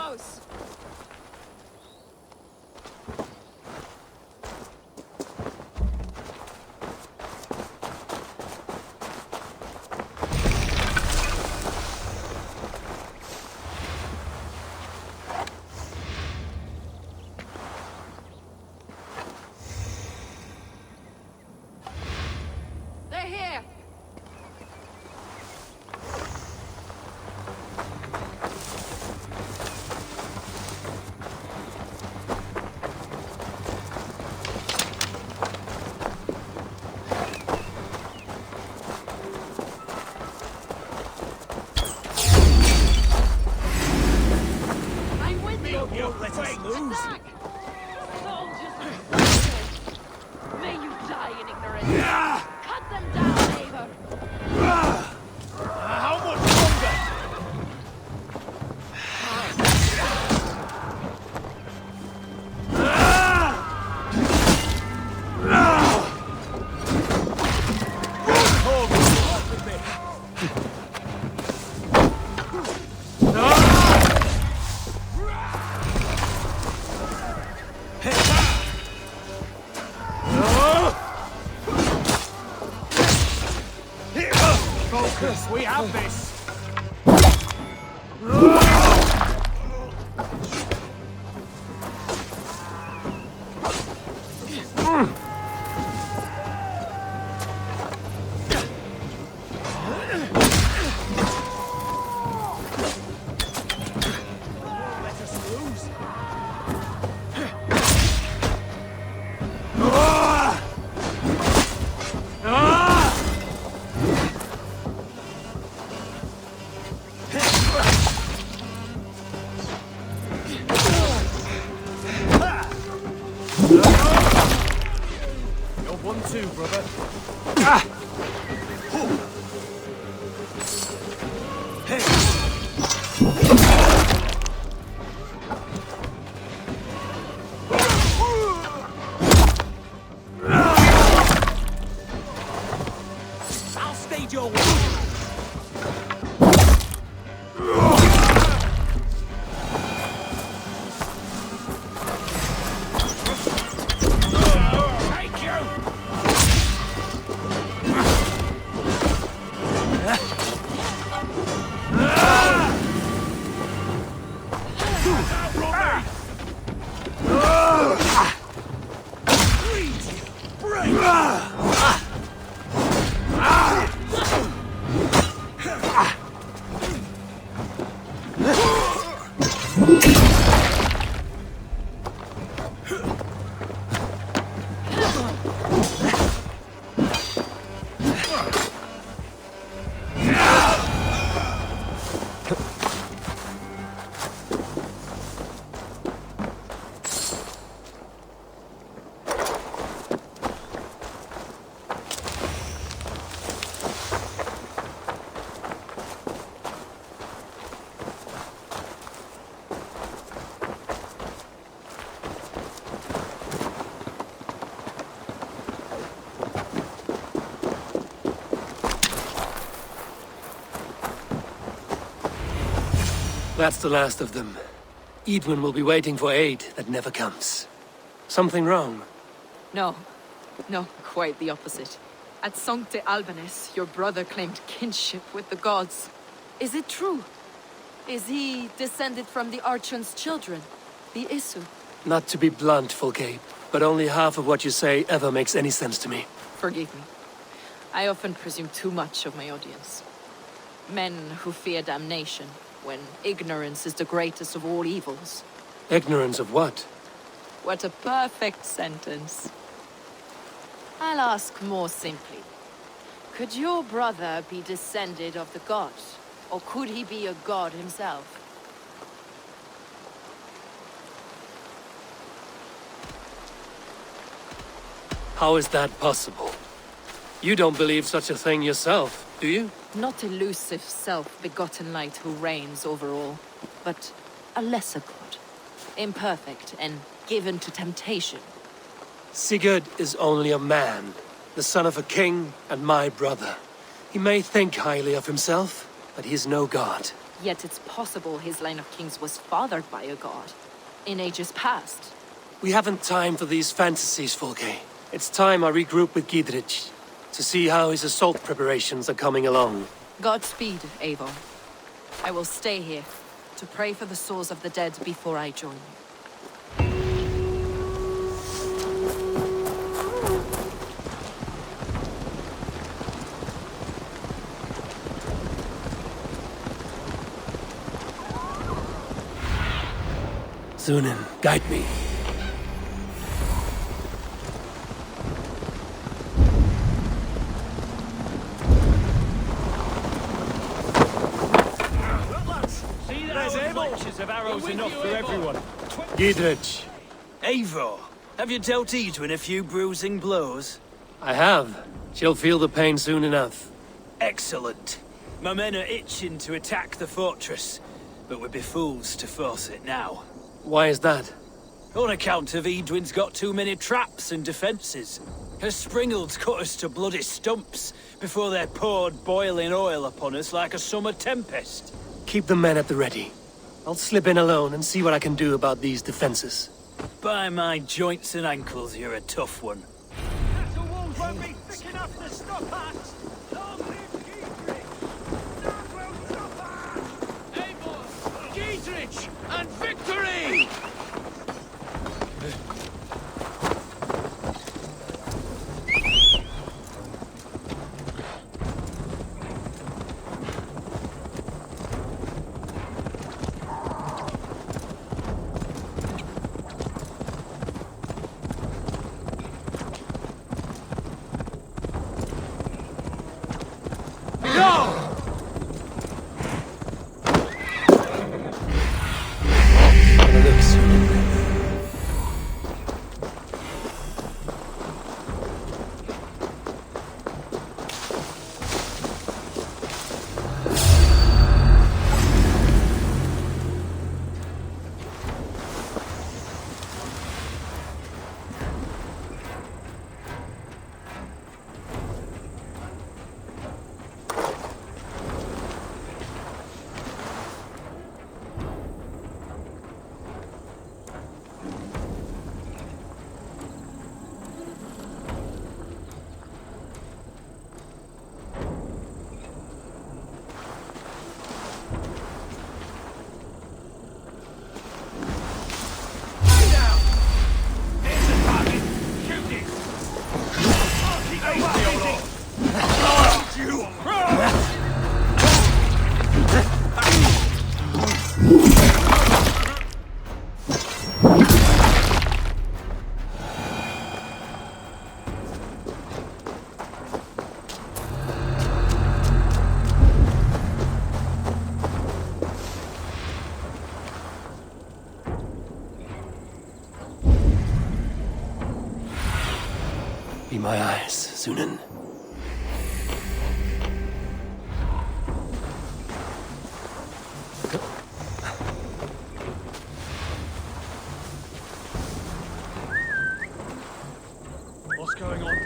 close. They're here! I'm with you! Let us lose. Attack! Soldiers of May you die in ignorance! Cut them down, Eivor! How much longer? Focus, we have this. Let us lose. You're 1-2, brother. I'll stage your way. Take you! That's the last of them. Edwin will be waiting for aid that never comes. Something wrong? No. No, quite the opposite. At Sancte Albanes, your brother claimed kinship with the gods. Is it true? Is he descended from the Archon's children, the Isu? Not to be blunt, Fulcape, but only half of what you say ever makes any sense to me. Forgive me. I often presume too much of my audience. Men who fear damnation, when ignorance is the greatest of all evils. Ignorance of what? What a perfect sentence. I'll ask more simply. Could your brother be descended of the gods? Or could he be a god himself? How is that possible? You don't believe such a thing yourself, do you? Not elusive self-begotten light who reigns over all, but a lesser god. Imperfect and given to temptation. Sigurd is only a man, the son of a king and my brother. He may think highly of himself, but he is no god. Yet it's possible his line of kings was fathered by a god. In ages past. We haven't time for these fantasies, Folke. It's time I regroup with Giedrich to see how his assault preparations are coming along. Godspeed, Eivor. I will stay here to pray for the souls of the dead before I join you. Sunan, guide me. Of arrows enough for everyone. Giedrich. Eivor, have you dealt Edwin a few bruising blows? I have. She'll feel the pain soon enough. Excellent. My men are itching to attack the fortress, but we'd be fools to force it now. Why is that? On account of Edwin's got too many traps and defences. Her springalds cut us to bloody stumps before they poured boiling oil upon us like a summer tempest. Keep the men at the ready. I'll slip in alone and see what I can do about these defenses. By my joints and ankles, you're a tough one. Castle walls won't be thick enough to stop us! Long live Giedrich! That will stop us! Eivor! Giedrich! And victory! Be my eyes, Sunan. What's going on?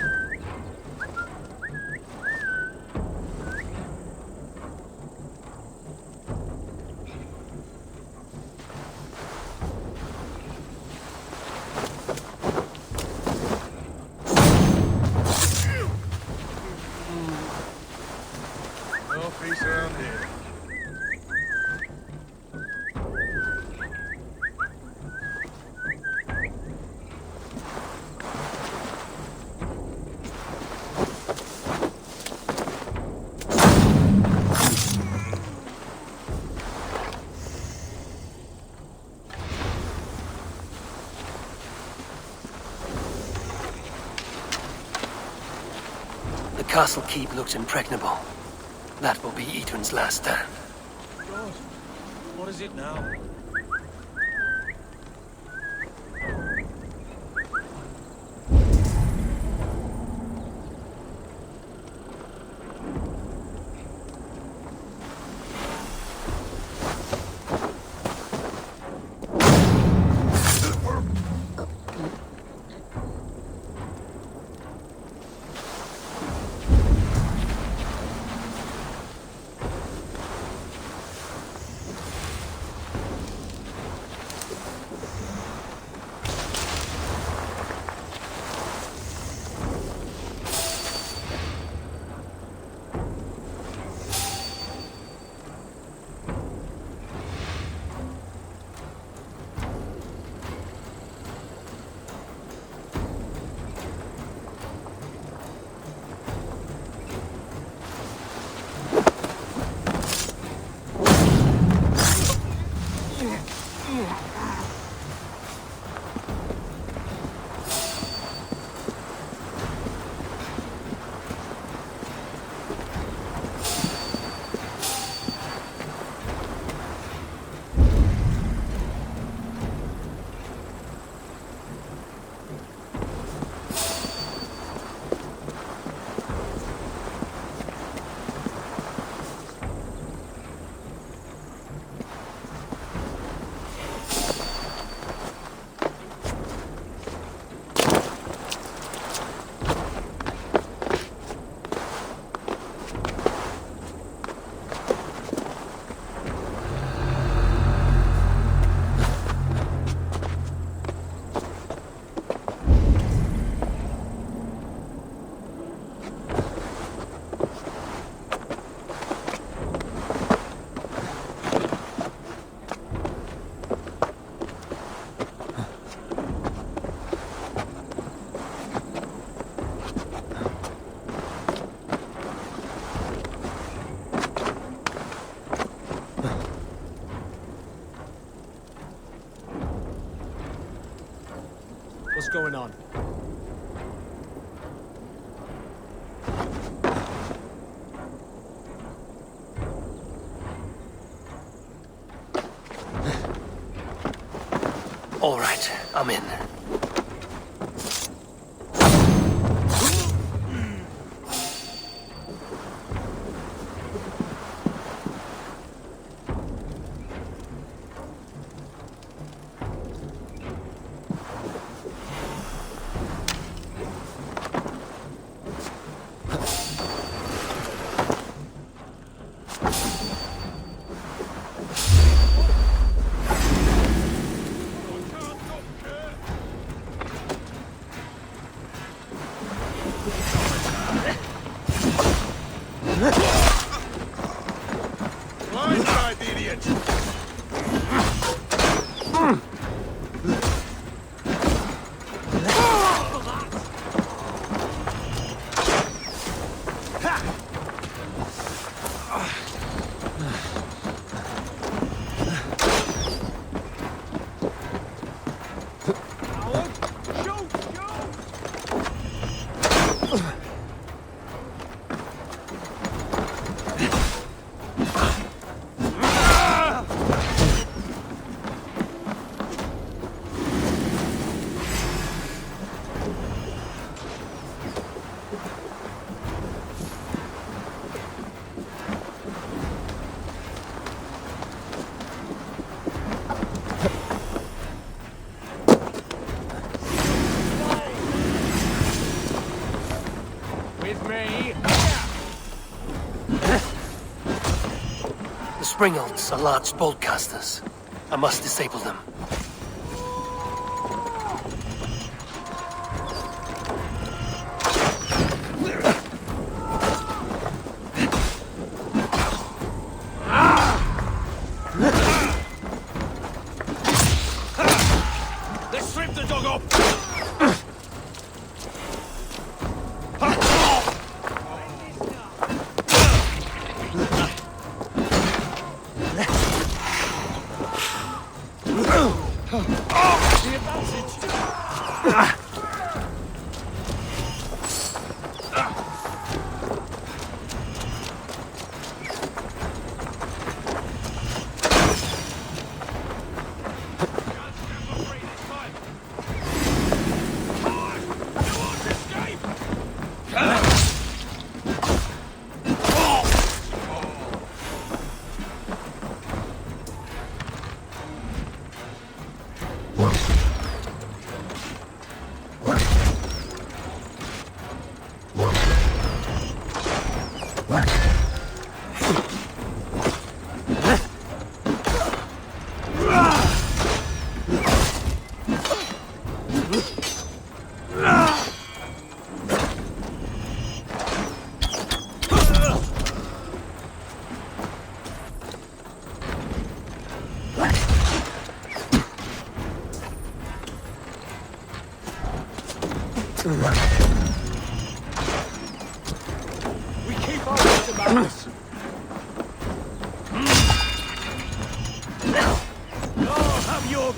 No peace around here. The castle keep looks impregnable. That will be Edwin's last stand. God, what is it now? going on. All right, I'm in. Blindside the idiot! The Springolds are large boltcasters. I must disable them. Let's strip the dog up! We keep our wits about us. Oh, have your...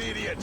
idiot!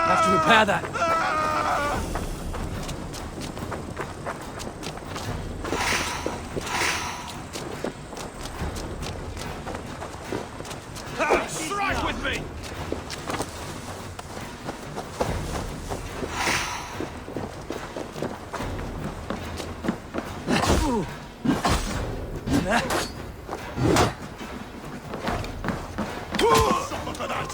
Have to repair that. Strike with me! Suffer for that!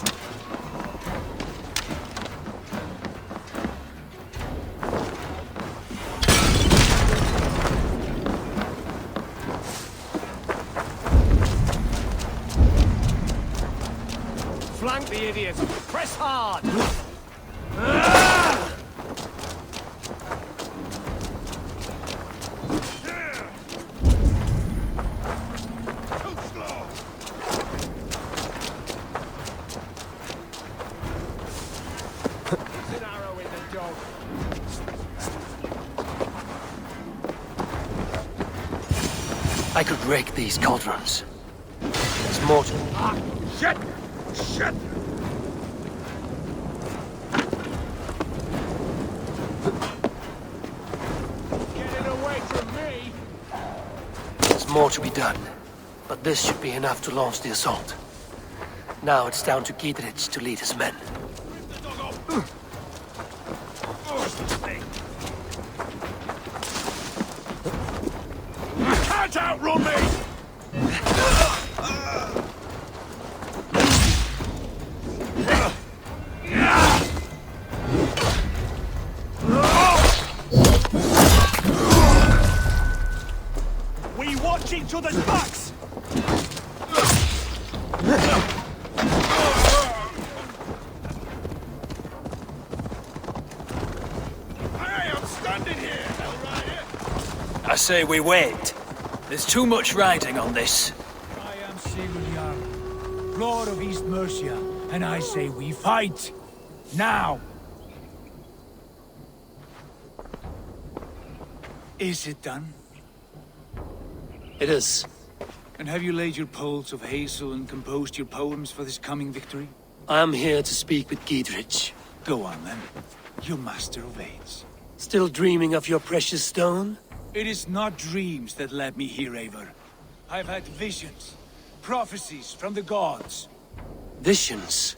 Flank the idiot! Press hard! An arrow in the dog. I could rake these cauldrons. There's more to... Shit! Shit! Get it away from me! There's more to be done. But this should be enough to launch the assault. Now it's down to Giedrich to lead his men. Can't outrun me! We watch each other's backs! I am standing here, Hellrider! I say we wait. There's too much riding on this. I am Sigurd, Lord of East Mercia, and I say we fight! Now! Is it done? It is. And have you laid your poles of hazel and composed your poems for this coming victory? I am here to speak with Giedrich. Go on then, you master of aids. Still dreaming of your precious stone? It is not dreams that led me here, Eivor. I've had visions, prophecies from the gods. Visions?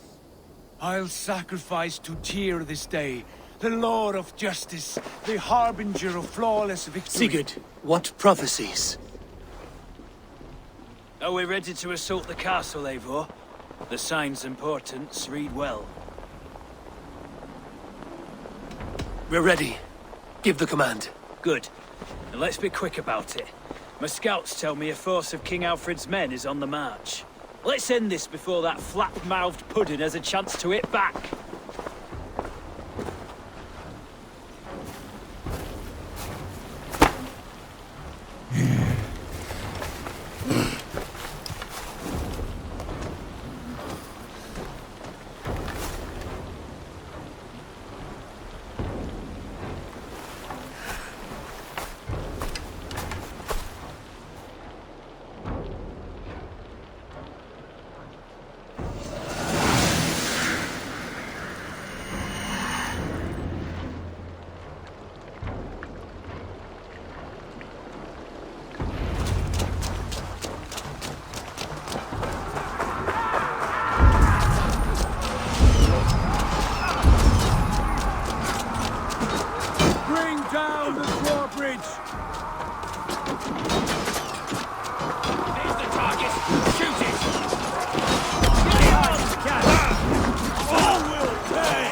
I'll sacrifice to Tyr this day, the Lord of Justice, the harbinger of flawless victory. Sigurd, what prophecies? Are we ready to assault the castle, Eivor? The sign's importance, read well. We're ready. Give the command. Good. And let's be quick about it. My scouts tell me a force of King Alfred's men is on the march. Let's end this before that flap-mouthed pudding has a chance to hit back. down the drawbridge! There's the target! Shoot it! All will pay!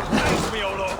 Thanks me, O Lord!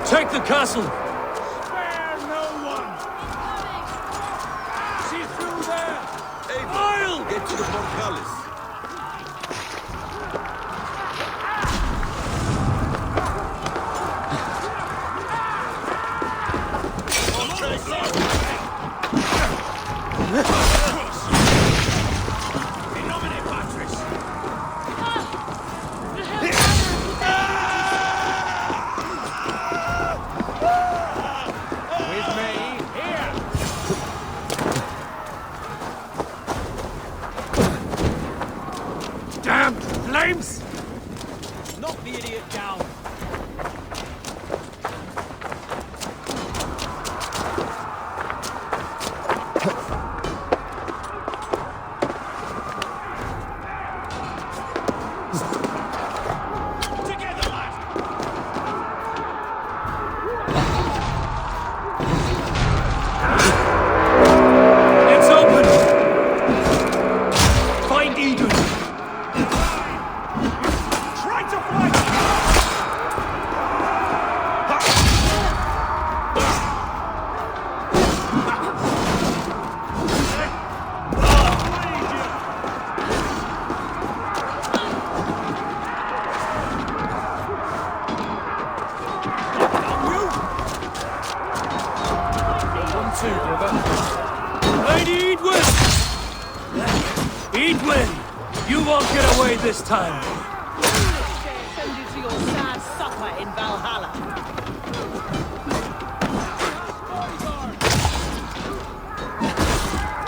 Take the castle! Spare no one! See through there! Eivor, get to the portcullis. Damn flames! Knock the idiot down! Together, lad! It's open! Find Eden! Try to fight! Lady Edwin! Edwin! You won't get away this time! Send you to your sad supper in Valhalla.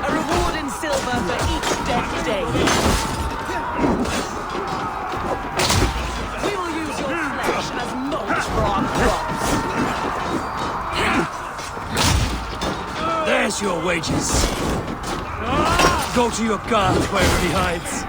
A reward in silver for each dead day. We will use your flesh as mulch for our crops. There's your wages. Go to your guard wherever he hides.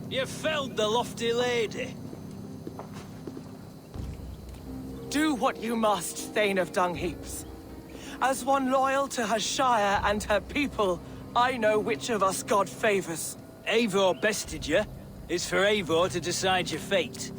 You felled the lofty lady. Do what you must, Thane of Dungheaps. As one loyal to her shire and her people, I know which of us God favors. Eivor bested you. It's for Eivor to decide your fate.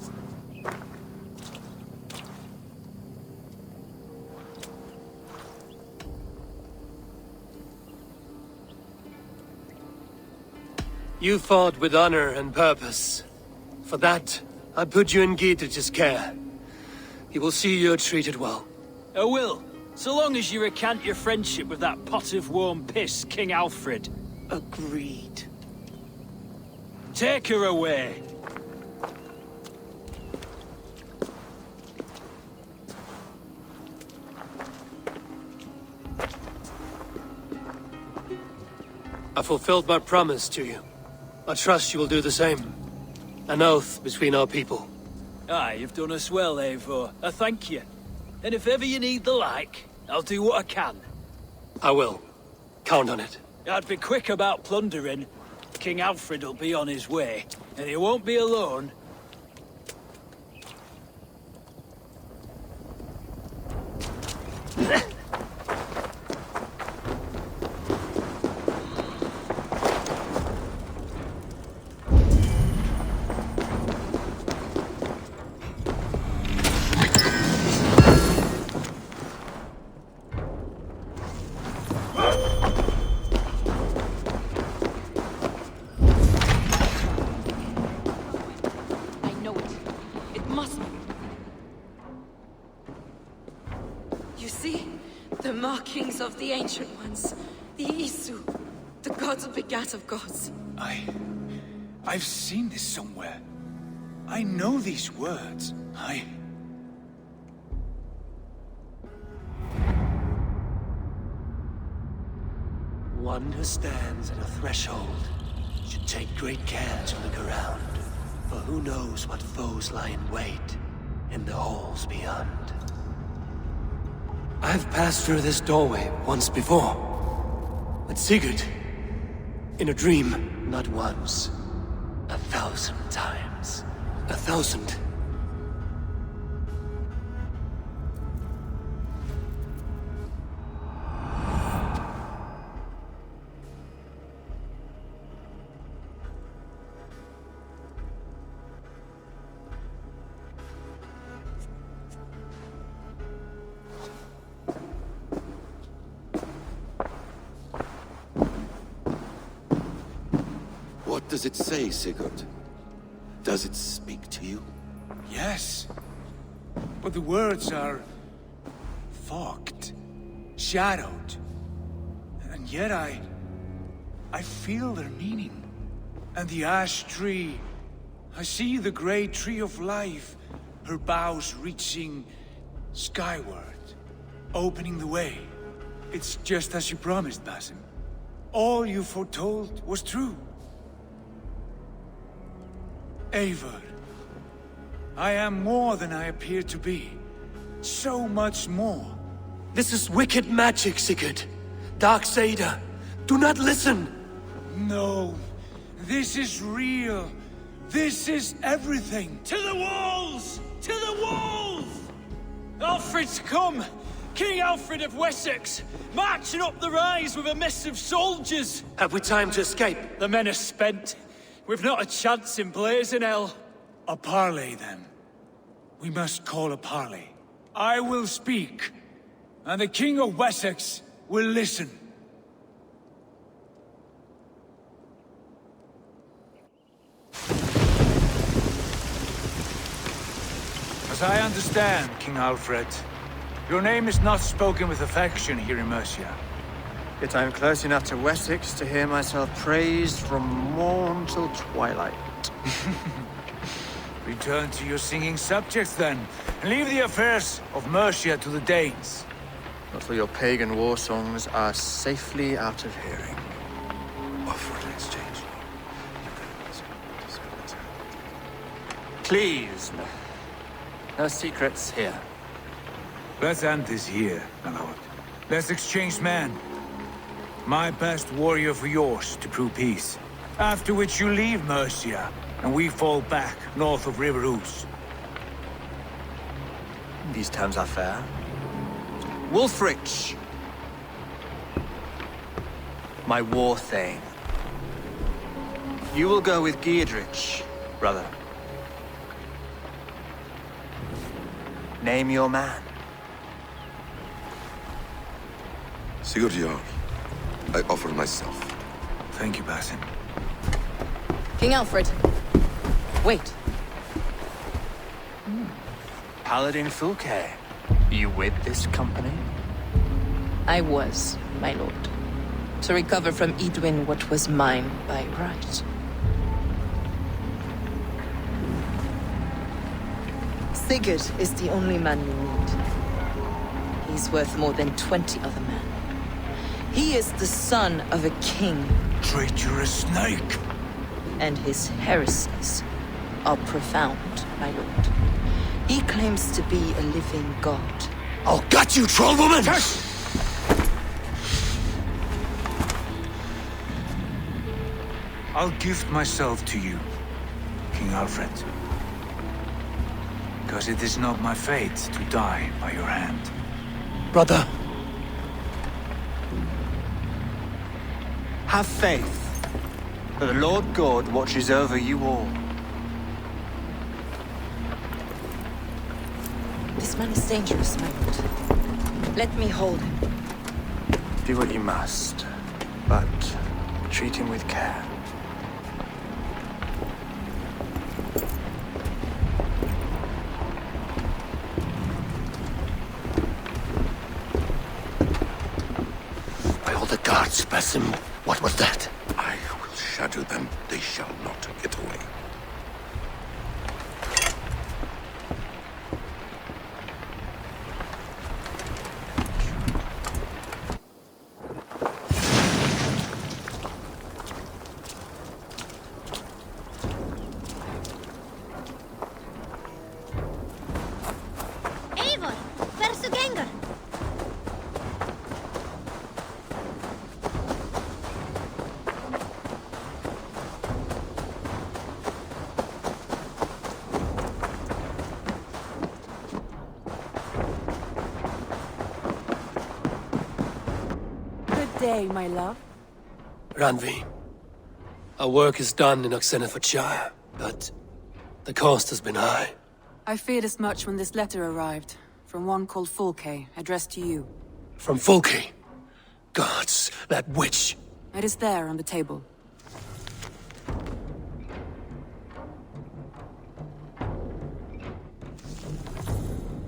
You fought with honor and purpose. For that, I put you in Giedrich's care. He will see you're treated well. I will, so long as you recant your friendship with that pot of warm piss, King Alfred. Agreed. Take her away. I fulfilled my promise to you. I trust you will do the same. An oath between our people. Aye, you've done us well, Eivor. I thank you. And if ever you need the like, I'll do what I can. I will. Count on it. I'd be quick about plundering. King Alfred will be on his way, and he won't be alone. Of the Ancient Ones, the Isu, the gods begat of gods. I've seen this somewhere. I know these words. One who stands at a threshold should take great care to look around, for who knows what foes lie in wait in the halls beyond. I've passed through this doorway once before. With Sigurd. In a dream. Not once. 1,000 times. 1,000. What does it say, Sigurd? Does it speak to you? Yes. But the words are... fogged. Shadowed. And yet I feel their meaning. And the ash tree... I see the great tree of life, her boughs reaching skyward, opening the way. It's just as you promised, Basim. All you foretold was true. Eivor, I am more than I appear to be. So much more. This is wicked magic, Sigurd. Darksader. Do not listen! No. This is real. This is everything. To the walls! To the walls! Alfred's come! King Alfred of Wessex! Marching up the rise with a mess of soldiers! Have we time to escape? The men are spent. We've not a chance in blazing hell. A parley, then. We must call a parley. I will speak, and the King of Wessex will listen. As I understand, King Alfred, your name is not spoken with affection here in Mercia. Yet I am close enough to Wessex to hear myself praised from morn till twilight. Return to your singing subjects, then, and leave the affairs of Mercia to the Danes. Not till your pagan war songs are safely out of hearing. Offer an exchange. Please, no secrets here. Let's end this here, my lord. Let's exchange men. My best warrior for yours to prove peace. After which you leave Mercia, and we fall back north of River Ouse. These terms are fair. Wulfrich! My war thane. You will go with Giedrich, brother. Name your man. Sigurd Jarl, I offer myself. Thank you, Basim. King Alfred. Wait. Paladin Fulke. You with this company? I was, my lord. To recover from Eadwyn what was mine by right. Sigurd is the only man you need. He's worth more than 20 other men. He is the son of a king. Traitorous snake! And his heresies are profound, my lord. He claims to be a living god. I'll gut you, troll woman! I'll gift myself to you, King Alfred. Because it is not my fate to die by your hand. Brother. Have faith, for the Lord God watches over you all. This man is dangerous, my lord. Let me hold him. Do what you must, but treat him with care. By all the gods, Basim, what was that? I will shatter them. They shall not get away. Eivor, hversu gengur? Good day, my love. Ranvi, our work is done in Oxenefordscire, but the cost has been high. I feared as much when this letter arrived, from one called Fulke, addressed to you. From Fulke? Gods, that witch! It is there on the table.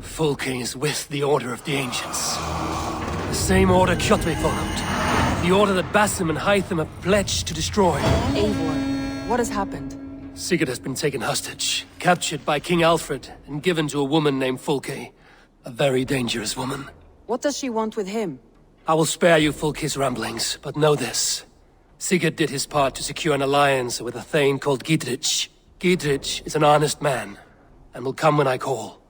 Fulke is with the Order of the Ancients. The same order Kjotve followed. The order that Basim and Hytham have pledged to destroy. Eivor, what has happened? Sigurd has been taken hostage, captured by King Alfred, and given to a woman named Fulke. A very dangerous woman. What does she want with him? I will spare you Fulke's ramblings, but know this. Sigurd did his part to secure an alliance with a thane called Giedrich. Giedrich is an honest man, and will come when I call.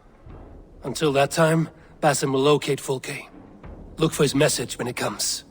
Until that time, Basim will locate Fulke. Look for his message when it comes.